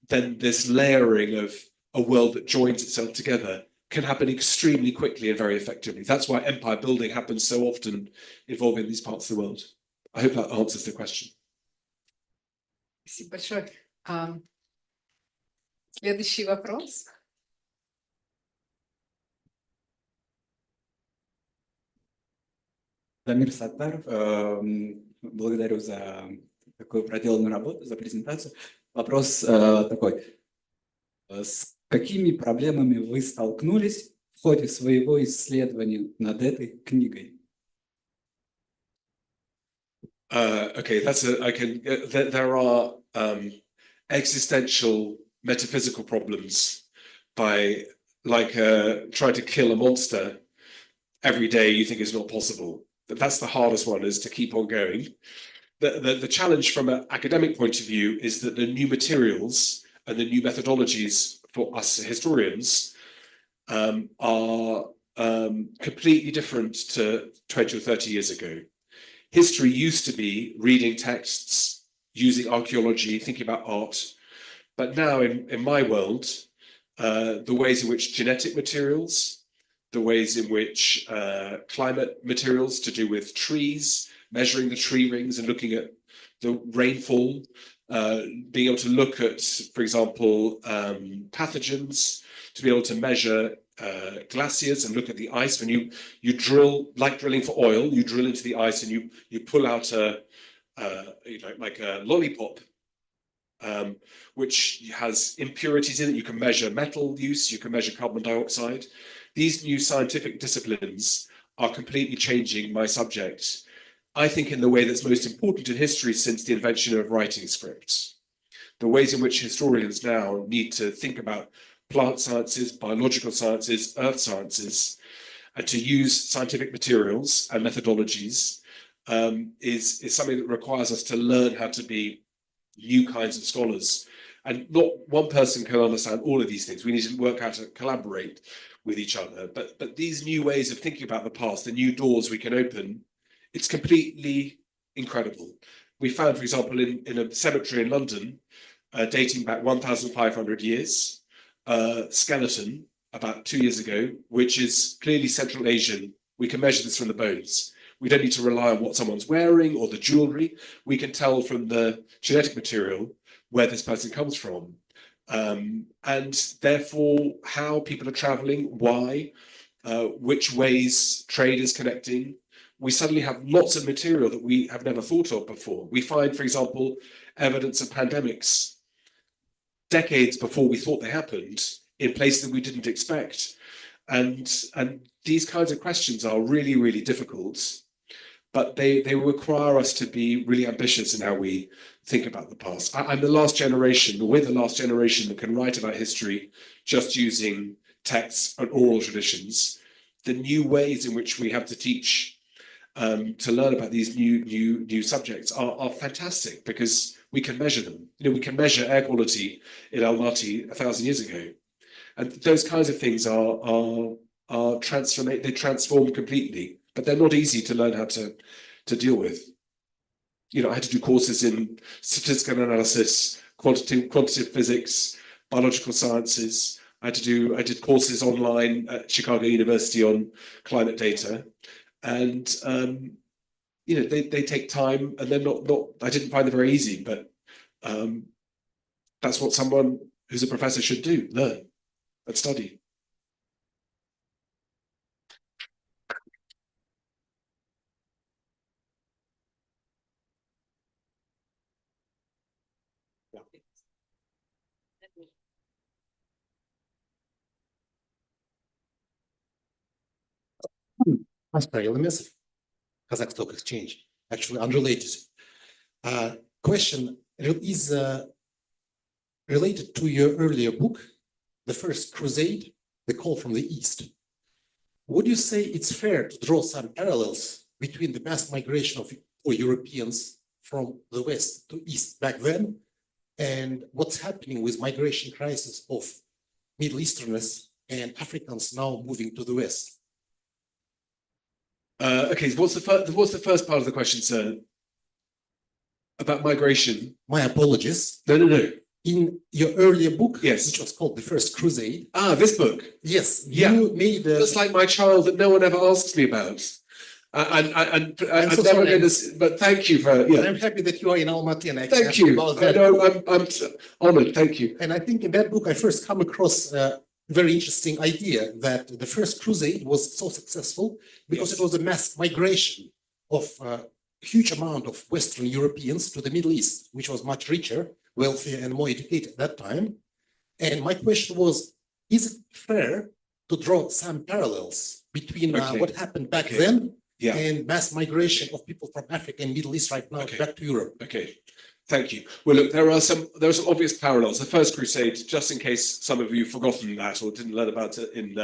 then this layering of a world that joins itself together can happen extremely quickly and very effectively. That's why empire building happens so often involving these parts of the world. I hope that answers the question. Спасибо большое. Следующий вопрос. Дамир Саттаров, благодарю за такую проделанную работу, за презентацию. Вопрос такой. С какими проблемами вы столкнулись в ходе своего исследования над этой книгой? Okay, there are existential metaphysical problems by trying to kill a monster every day you think is not possible. That's the hardest one, is to keep on going. The challenge from an academic point of view is that the new materials and the new methodologies for us historians are completely different to 20 or 30 years ago. History used to be reading texts, using archaeology, thinking about art. But now in my world, the ways in which genetic materials, the ways in which climate materials to do with trees, measuring the tree rings and looking at the rainfall, being able to look at, for example, pathogens, to be able to measure glaciers and look at the ice. When you drill, like drilling for oil, you drill into the ice and you pull out like a lollipop, which has impurities in it. You can measure metal use, you can measure carbon dioxide. These new scientific disciplines are completely changing my subject, I think, in the way that's most important in history since the invention of writing scripts. The ways in which historians now need to think about plant sciences, biological sciences, earth sciences, and to use scientific materials and methodologies is something that requires us to learn how to be new kinds of scholars. And not one person can understand all of these things. We need to work out to collaborate with each other. But these new ways of thinking about the past, the new doors we can open, it's completely incredible. We found, for example, in a cemetery in London, dating back 1,500 years, skeleton about 2 years ago, which is clearly Central Asian. We can measure this from the bones. We don't need to rely on what someone's wearing or the jewelry. We can tell from the genetic material where this person comes from. And therefore, how people are traveling, why, which ways trade is connecting. We suddenly have lots of material that we have never thought of before. We find, for example, evidence of pandemics decades before we thought they happened in places that we didn't expect. And these kinds of questions are really, really difficult, but they require us to be really ambitious in how we think about the past. I'm the last generation, or we're the last generation that can write about history just using texts and oral traditions. The new ways in which we have to teach to learn about these new subjects are fantastic because we can measure them. You know, we can measure air quality in Almaty 1,000 years ago, and those kinds of things are transform completely. But they're not easy to learn how to deal with. You know, I had to do courses in statistical analysis, quantitative physics, biological sciences. I did courses online at Chicago University on climate data. And you know, they take time, and they're not. I didn't find them very easy, but that's what someone who's a professor should do: learn and study. Oscar Yilmaz, Kazakh Stock Exchange. Actually, unrelated. Question is related to your earlier book, The First Crusade, The Call from the East. Would you say it's fair to draw some parallels between the mass migration of Europeans from the West to East back then and what's happening with migration crisis of Middle Easterners and Africans now moving to the West? Okay, so what's the first part of the question, sir? About migration? My apologies. No. In your earlier book, yes, which was called The First Crusade. Ah, this book? Yes. Yeah. You made That's like my child that no one ever asks me about. I'm so never going to, but thank you for, yeah. I'm happy that you are in Almaty and I can ask you about that. I'm honored, thank you. And I think in that book, I first come across a very interesting idea that the First Crusade was so successful because it was a mass migration of a huge amount of Western Europeans to the Middle East, which was much richer, wealthier, and more educated at that time. And my question was, is it fair to draw some parallels between what happened back then and mass migration of people from Africa and Middle East right now back to Europe? Okay, thank you. Well, look, there are some obvious parallels. The First Crusade, just in case some of you have forgotten that or didn't learn about it in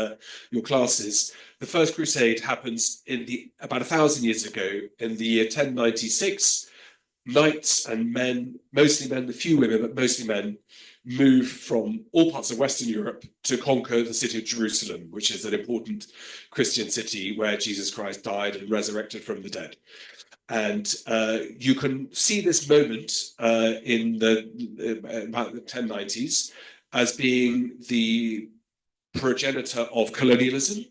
your classes, the First Crusade happens about 1,000 years ago in the year 1096. Knights and men, mostly men, a few women, but mostly men, move from all parts of Western Europe to conquer the city of Jerusalem, which is an important Christian city where Jesus Christ died and resurrected from the dead. And you can see this moment in about the 1090s as being the progenitor of colonialism.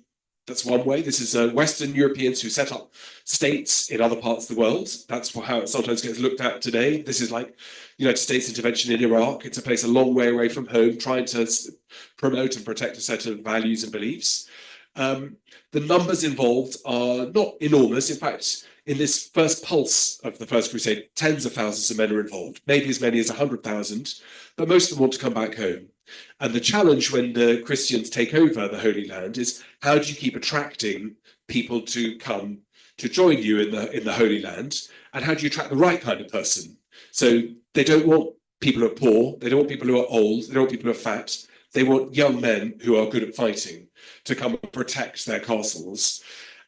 That's one way. This is Western Europeans who set up states in other parts of the world. That's how it sometimes gets looked at today. This is like United States intervention in Iraq. It's a place a long way away from home, trying to promote and protect a set of values and beliefs. The numbers involved are not enormous. In fact, in this first pulse of the First Crusade, tens of thousands of men are involved, maybe as many as 100,000, but most of them want to come back home. And the challenge when the Christians take over the Holy Land is, how do you keep attracting people to come to join you in the Holy Land? And how do you attract the right kind of person? So they don't want people who are poor, they don't want people who are old, they don't want people who are fat. They want young men who are good at fighting to come and protect their castles.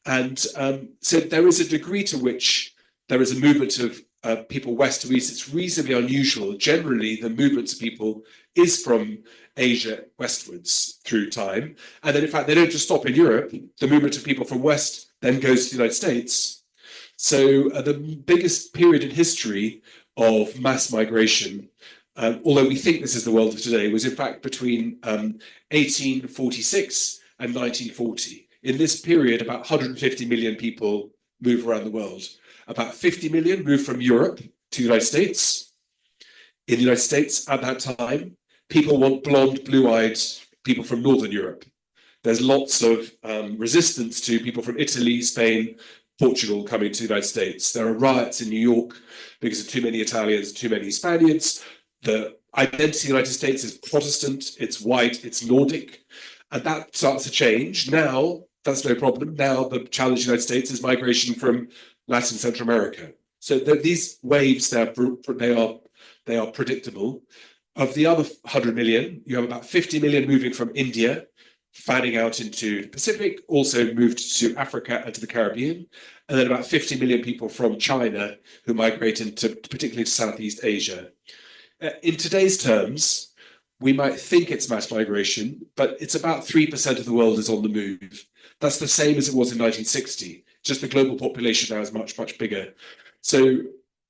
And so there is a degree to which there is a movement of people west to east. It's reasonably unusual. Generally, the movement of people is from Asia westwards through time. And then, in fact, they don't just stop in Europe. The movement of people from west then goes to the United States. So the biggest period in history of mass migration, although we think this is the world of today, was in fact between 1846 and 1940. In this period, about 150 million people move around the world. About 50 million moved from Europe to the United States. In the United States at that time, people want blonde, blue-eyed people from Northern Europe. There's lots of resistance to people from Italy, Spain, Portugal coming to the United States. There are riots in New York because of too many Italians, too many Spaniards. The identity of the United States is Protestant, it's white, it's Nordic, and that starts to change. Now, that's no problem. Now the challenge in the United States is migration from Latin Central America. So these waves, they are predictable. Of the other 100 million, you have about 50 million moving from India, fanning out into the Pacific, also moved to Africa and to the Caribbean, and then about 50 million people from China who migrate into particularly to Southeast Asia. In today's terms, we might think it's mass migration, but it's about 3% of the world is on the move. That's the same as it was in 1960, just the global population now is much, much bigger. So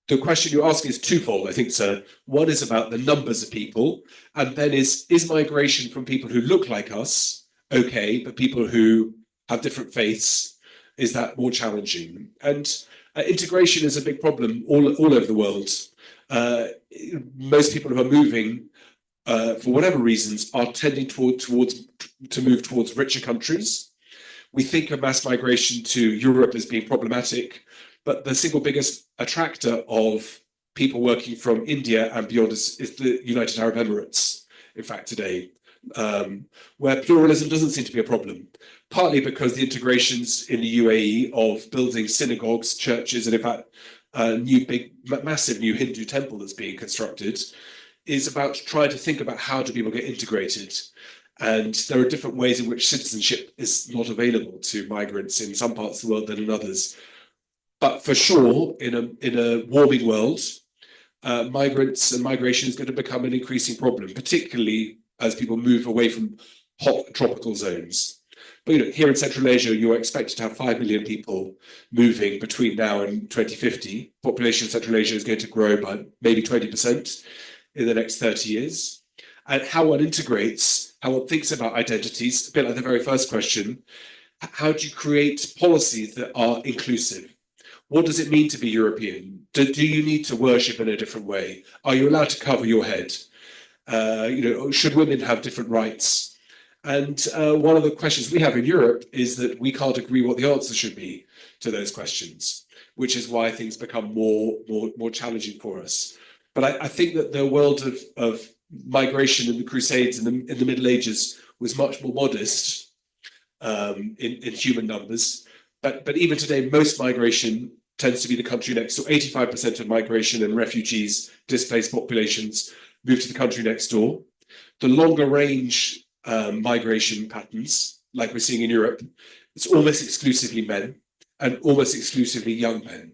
the question you're asking is twofold, I think, sir. One is about the numbers of people, and then is migration from people who look like us okay, but people who have different faiths, is that more challenging? And integration is a big problem all over the world. Most people who are moving, for whatever reasons, are tending to move towards richer countries. We think of mass migration to Europe as being problematic, but the single biggest attractor of people working from India and beyond is the United Arab Emirates, in fact, today, where pluralism doesn't seem to be a problem, partly because the integrations in the UAE of building synagogues, churches, and in fact, massive new Hindu temple that's being constructed is about trying to think about how do people get integrated. And there are different ways in which citizenship is not available to migrants in some parts of the world than in others. But for sure, in a warming world, migrants and migration is going to become an increasing problem, particularly as people move away from hot tropical zones. But here in Central Asia, you're expected to have 5 million people moving between now and 2050. Population in Central Asia is going to grow by maybe 20% in the next 30 years. And how one integrates, how one thinks about identities, a bit like the very first question, how do you create policies that are inclusive? What does it mean to be European? Do you need to worship in a different way? Are you allowed to cover your head? Should women have different rights? And one of the questions we have in Europe is that we can't agree what the answer should be to those questions, which is why things become more challenging for us. But I think that the world of migration in the Crusades in the Middle Ages was much more modest in human numbers. But even today, most migration tends to be the country next door. 85% of migration and refugees, displaced populations, move to the country next door. The longer range migration patterns, like we're seeing in Europe, it's almost exclusively men and almost exclusively young men.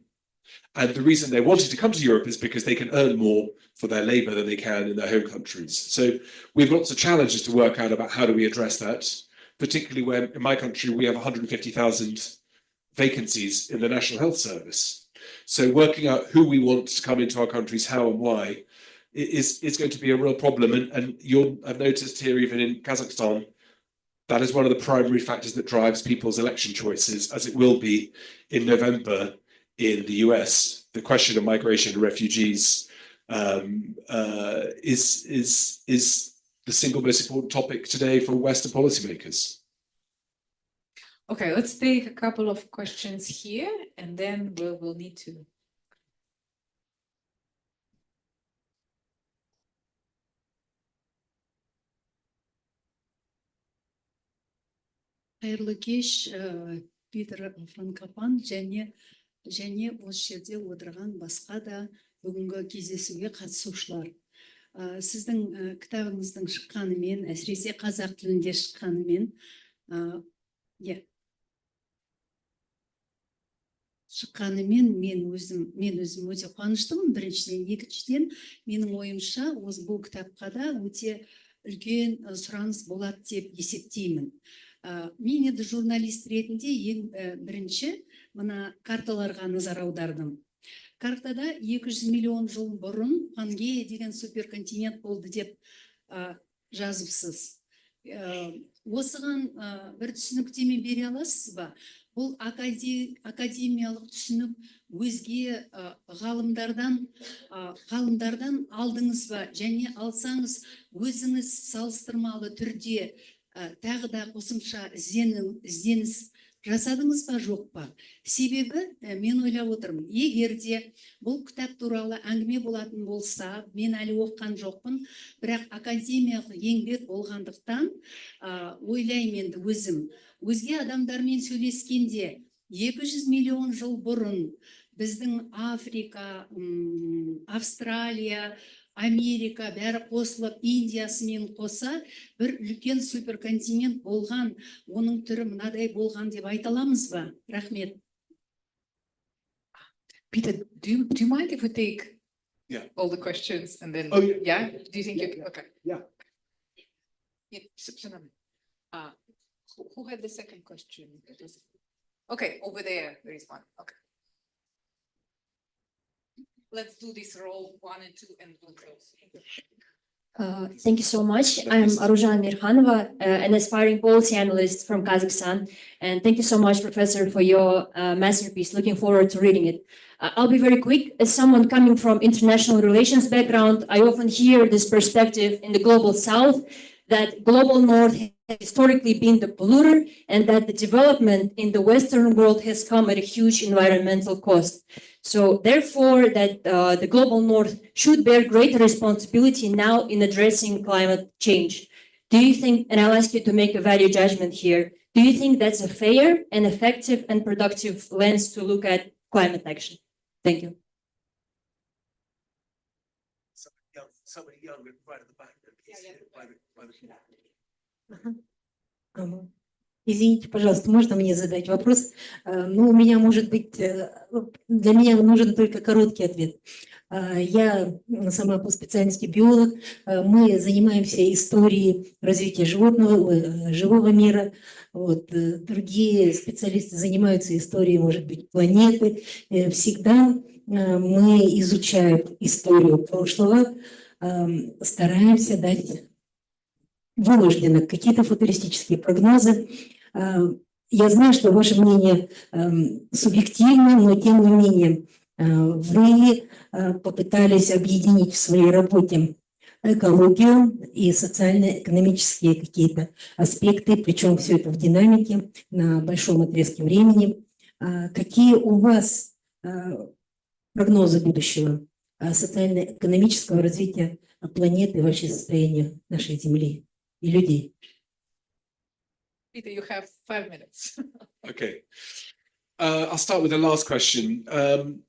And the reason they wanted to come to Europe is because they can earn more for their labor than they can in their home countries. So we have lots of challenges to work out about how do we address that, particularly when in my country we have 150,000 vacancies in the National Health Service. So working out who we want to come into our countries, how and why, is going to be a real problem. And I've noticed here, even in Kazakhstan, that is one of the primary factors that drives people's election choices, as it will be in November in the US. The question of migration and refugees is the single most important topic today for Western policymakers. Okay, let's take a couple of questions here, and then we'll need to. Қайырлы кеш, Питер Франкопан және осы жерде отырған басқа да бүгінгі кездесуге қатысушылар. Сіздің кітабыңыздың шыққанымен, әсіресе қазақ тілінде шыққанымен, мен өзім өте қуаныштымын, біріншіден. Екіншіден, менің ойымша, бұл кітапқа да өте үлкен сұраныс болады деп есептеймін. Мен енді журналист ретінде ең бірінші мына карталарға назар аудардым. Картада 200 миллион жыл бұрын Пангея деген суперконтинент болды деп жазыпсыз. Осыған бір түсініктеме бере аласыз ба? Бұл академиялық түсінік өзге ғалымдардан алдыңыз ба? Және алсаңыз өзіңіз салыстырмалы түрде тағы да қосымша ізденіс жасадыңыз ба, жоқ па? Себебі мен ойлап отырмын, егер де бұл кітап туралы әңгіме болатын болса, мен әлі оқыған жоқпын, бірақ академиялық еңбек болғандықтан ойлаймын енді өзім. Өзге адамдармен сөйлескенде 200 миллион жыл бұрын біздің Африка, Австралия, Америка бәрі қосылып, Индиясымен қоса бір үлкен суперконтинент болған, оның түрі мынадай болған деп айта аламыз ба? Рахмет. Peter, do you mind if we take all the questions and then? Oh, yeah. Do you think you can? Okay. Yeah. Who had the second question? Okay, over there is one. Okay. Let's do this roll 1 and 2 and we'll close. Thank you so much. I'm Aruzhan Mirkhanova, an aspiring policy analyst from Kazakhstan. And thank you so much, Professor, for your masterpiece. Looking forward to reading it. I'll be very quick. As someone coming from international relations background, I often hear this perspective in the global south that global north has historically been the polluter and that the development in the Western world has come at a huge environmental cost. So therefore, that the global north should bear greater responsibility now in addressing climate change. Do you think, and I'll ask you to make a value judgment here, do you think that's a fair and effective and productive lens to look at climate action? Thank you. Somebody young right at the back. Извините, пожалуйста, можно мне задать вопрос? Ну, у меня, может быть, для меня нужен только короткий ответ. Я сама по специальности биолог. Мы занимаемся историей развития животного, живого мира. Вот. Другие специалисты занимаются историей, может быть, планеты. Всегда мы изучаем историю прошлого, стараемся дать вынуждены какие-то футуристические прогнозы. Я знаю, что ваше мнение субъективно, но тем не менее вы попытались объединить в своей работе экологию и социально-экономические какие-то аспекты, причем все это в динамике на большом отрезке времени. Какие у вас прогнозы будущего социально-экономического развития планеты и вообще состояния нашей Земли и людей? Peter, you have 5 minutes. Okay. I'll start with the last question. I'm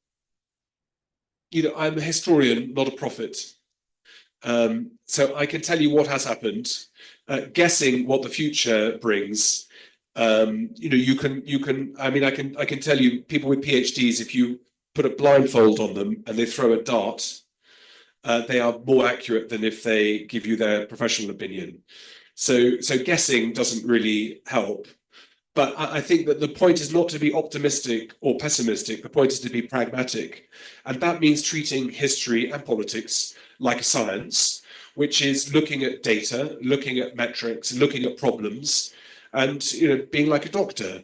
a historian, not a prophet. So I can tell you what has happened. Guessing what the future brings, you can. I mean, I can tell you, people with PhDs, if you put a blindfold on them and they throw a dart, they are more accurate than if they give you their professional opinion. So guessing doesn't really help. But I think that the point is not to be optimistic or pessimistic. The point is to be pragmatic. And that means treating history and politics like a science, which is looking at data, looking at metrics, looking at problems, and being like a doctor.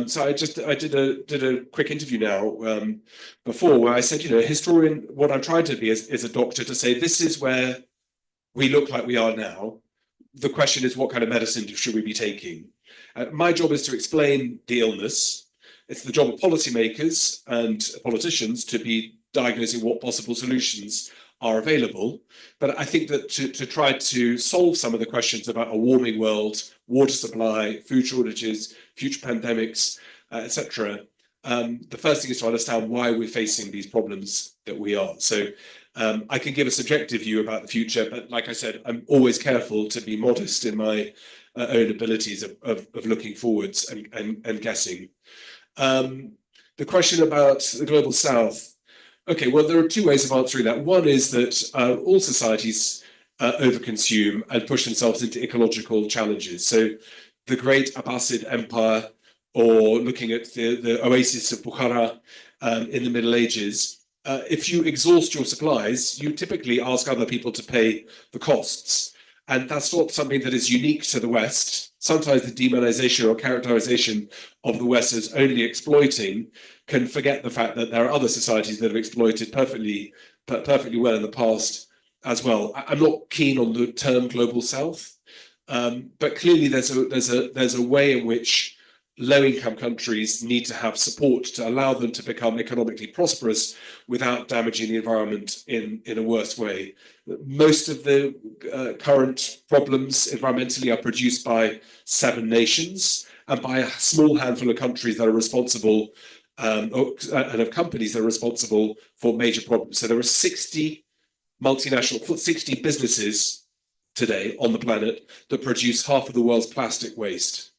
So I did a quick interview now before where I said, historian, what I'm trying to be is a doctor to say, this is where we look like we are now. The question is, what kind of medicine should we be taking? My job is to explain the illness. It's the job of policymakers and politicians to be diagnosing what possible solutions are available. But I think that to try to solve some of the questions about a warming world, water supply, food shortages, future pandemics, etc., the first thing is to understand why we're facing these problems that we are. So I can give a subjective view about the future, but like I said, I'm always careful to be modest in my own abilities of looking forwards and guessing. The question about the global south. Okay, well, there are two ways of answering that. One is that all societies overconsume and push themselves into ecological challenges. So the great Abbasid Empire, or looking at the oasis of Bukhara in the Middle Ages, if you exhaust your supplies, you typically ask other people to pay the costs. And that's not something that is unique to the West. Sometimes the demonization or characterization of the West as only exploiting can forget the fact that there are other societies that have exploited perfectly well in the past as well. I'm not keen on the term global South, but clearly there's a way in which low-income countries need to have support to allow them to become economically prosperous without damaging the environment in a worse way. Most of the current problems environmentally are produced by 7 nations and by a small handful of countries that are responsible and of companies that are responsible for major problems. So there are 60 multinational, 60 businesses today on the planet that produce half of the world's plastic waste.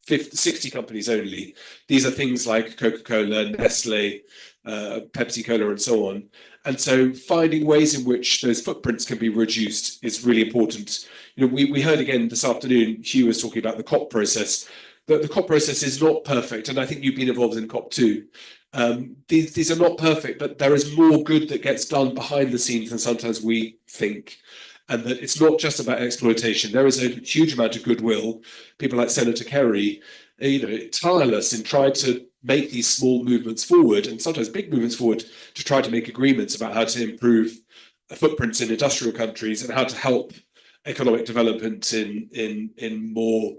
60 companies only. These are things like Coca-Cola, Nestle, Pepsi-Cola, and so on. And so finding ways in which those footprints can be reduced is really important. You know, we heard again this afternoon, Hugh was talking about the COP process. The COP process is not perfect, and I think you've been involved in COP too. These are not perfect, but there is more good that gets done behind the scenes than sometimes we think. And that it's not just about exploitation. There is a huge amount of goodwill. People like Senator Kerry, tireless in trying to make these small movements forward, and sometimes big movements forward, to try to make agreements about how to improve footprints in industrial countries and how to help economic development in more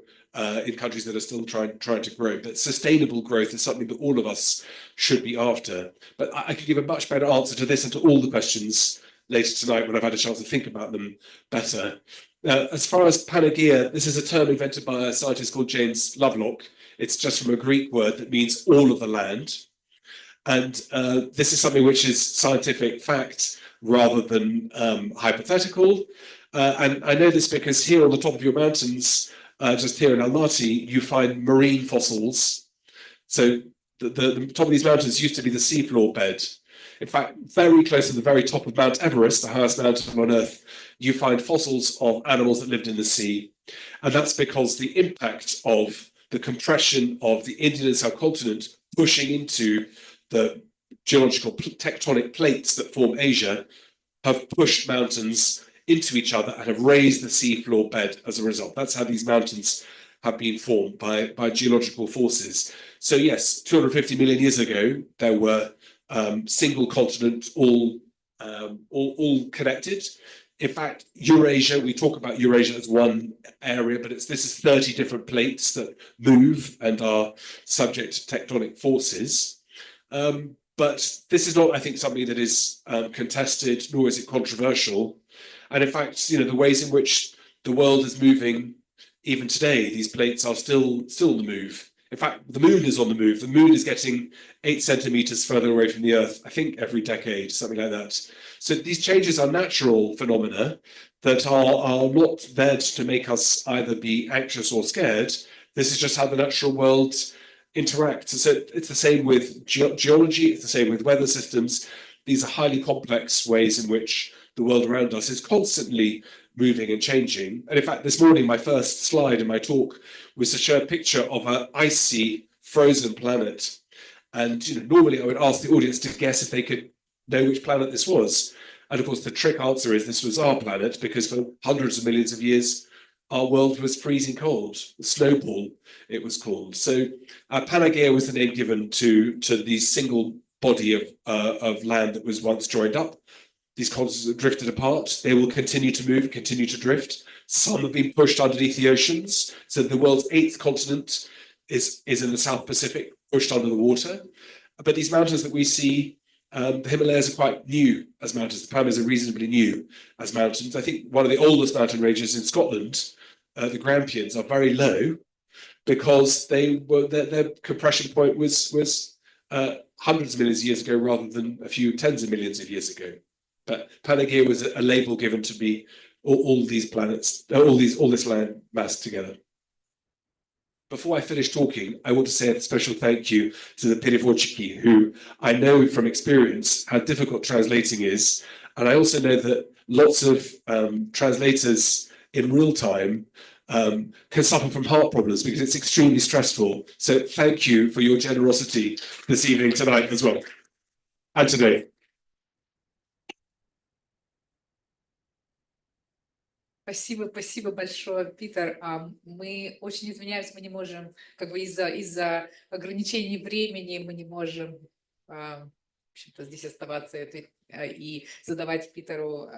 in countries that are still trying to grow. But sustainable growth is something that all of us should be after. But I could give a much better answer to this and to all the questions later tonight when I've had a chance to think about them better. As far as Panagia, this is a term invented by a scientist called James Lovelock. It's just from a Greek word that means all of the land. And this is something which is scientific fact rather than hypothetical. And I know this because here on the top of your mountains, just here in Almaty, you find marine fossils. So the top of these mountains used to be the seafloor bed. In fact, very close to the very top of Mount Everest, the highest mountain on Earth, you find fossils of animals that lived in the sea. And that's because the impact of the compression of the Indian subcontinent pushing into the geological tectonic plates that form Asia have pushed mountains into each other and have raised the seafloor bed as a result. That's how these mountains have been formed by geological forces. So yes, 250 million years ago, there were single continent, all connected. In fact, Eurasia, we talk about Eurasia as one area, but this is 30 different plates that move and are subject to tectonic forces. But this is not, I think, something that is contested, nor is it controversial. And in fact, the ways in which the world is moving, even today, these plates are still on the move. In fact, the moon is on the move. The moon is getting 8 centimeters further away from the Earth, I think every decade, something like that. So these changes are natural phenomena that are not there to make us either be anxious or scared. This is just how the natural world interacts. So it's the same with geology, it's the same with weather systems. These are highly complex ways in which the world around us is constantly moving and changing. And in fact, this morning, my first slide in my talk was to show a picture of an icy, frozen planet. And normally I would ask the audience to guess if they could know which planet this was. And of course, the trick answer is this was our planet, because for hundreds of millions of years, our world was freezing cold. The snowball, it was called. So Pangaea was the name given to the single body of land that was once joined up. These continents have drifted apart. They will continue to move, continue to drift. Some have been pushed underneath the oceans. So the world's 8th continent is in the South Pacific, pushed under the water. But these mountains that we see, the Himalayas are quite new as mountains. The Pamirs are reasonably new as mountains. I think one of the oldest mountain ranges in Scotland, the Grampians, are very low because their compression point was hundreds of millions of years ago rather than a few tens of millions of years ago. But Pangaea was a label given to be all these planets, all this land massed together. Before I finish talking, I want to say a special thank you to the Perivochiki, who I know from experience how difficult translating is. And I also know that lots of translators in real time can suffer from heart problems because it's extremely stressful. So thank you for your generosity this evening, tonight as well, and today. Спасибо большое, Питер. Мы очень извиняемся, мы не можем, как бы из-за ограничений времени, мы не можем, в общем-то, здесь оставаться и задавать Питеру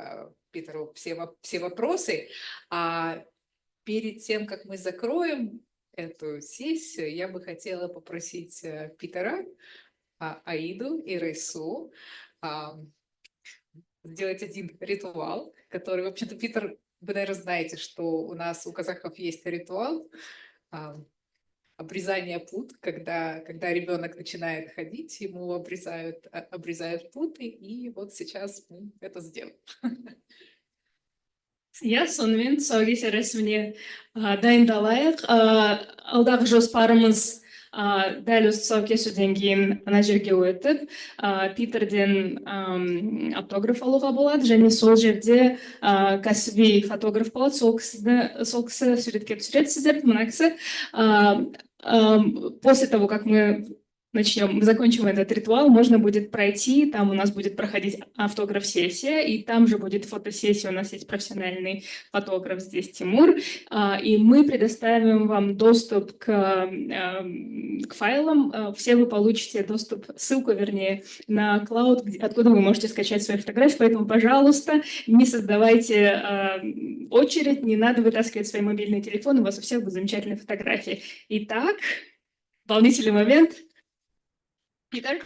все вопросы. А перед тем, как мы закроем эту сессию, я бы хотела попросить Питера, Аиду и Рейсу сделать один ритуал, который, в общем-то, Питер, вы, наверное, знаете, что у нас, у казахов есть ритуал обрезания пут, когда ребенок начинает ходить, ему обрезают путы, и вот сейчас мы это сделаем. Иә, сонымен тұсаукесер рәсіміне дайындалайық. Алдағы жоспарымыз дәл осы тұсаукесерден кейін ана жерге өтіп, Питерден автограф алуға болады, және сол жерде кәсіби фотограф болады, сол кісі суретке түсіреді сіздерді, мына кісі. После того, как мы закончим этот ритуал, можно будет пройти, там у нас будет проходить автограф-сессия, и там же будет фотосессия, у нас есть профессиональный фотограф здесь, Тимур, и мы предоставим вам доступ к файлам, все вы получите доступ, ссылку, вернее, на клауд, откуда вы можете скачать свои фотографии, поэтому, пожалуйста, не создавайте очередь, не надо вытаскивать свои мобильные телефоны, у вас у всех будут замечательные фотографии. Итак, волнительный момент. Питер?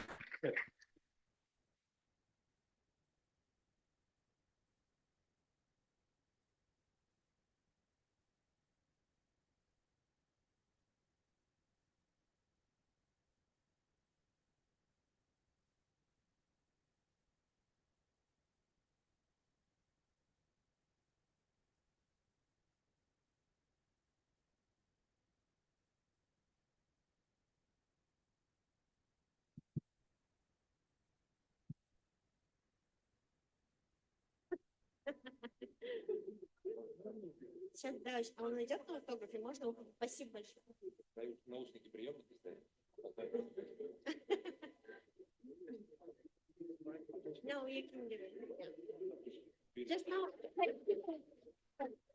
Сейчас, да, он найдет на автографе, можно? Спасибо большое. Наушники приемники ставят. No, you can give it. Just now.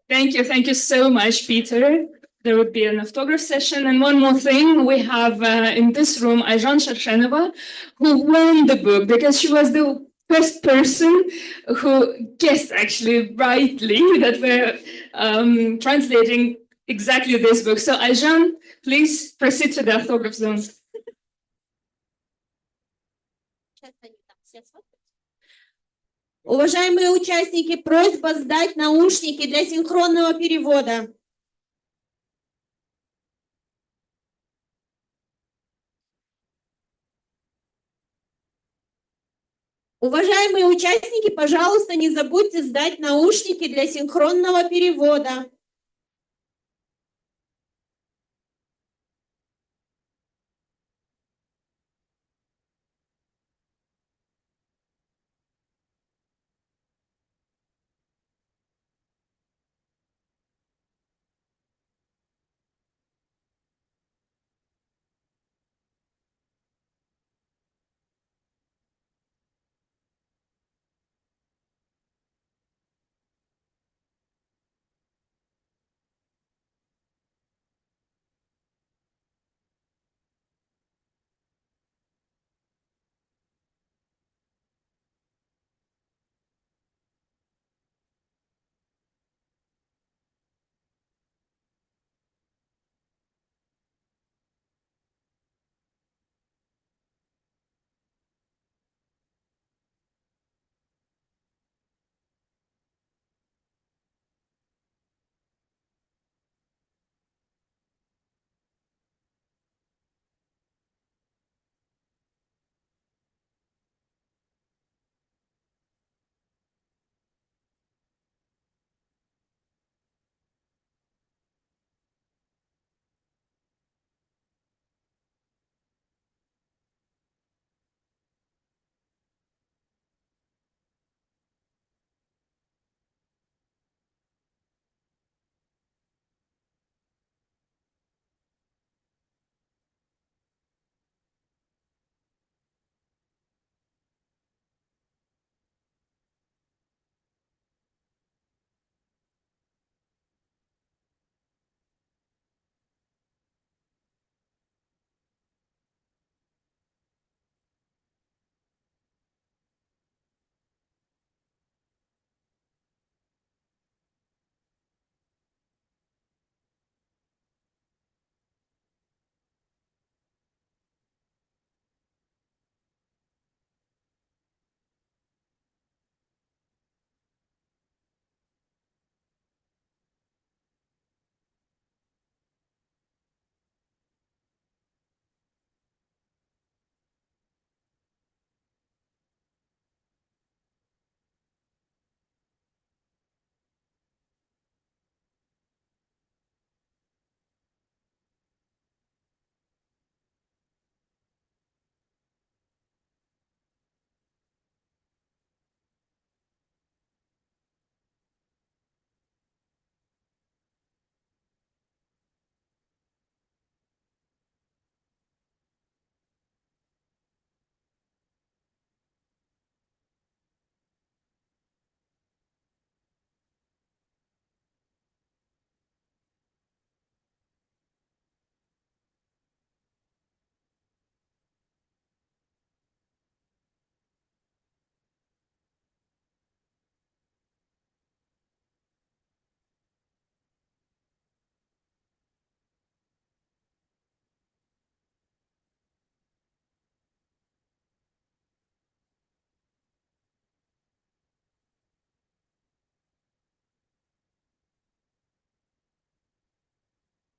Thank you so much, Peter. There would be an autograph session. And one more thing, we have in this room Ayjan Shershenova, who won the book because she was the first person who guessed actually rightly that we're translating exactly this book. So Ayjan, please proceed to the autograph zone. Уважаемые участники, просьба сдать наушники для синхронного перевода. Уважаемые участники, пожалуйста, не забудьте сдать наушники для синхронного перевода.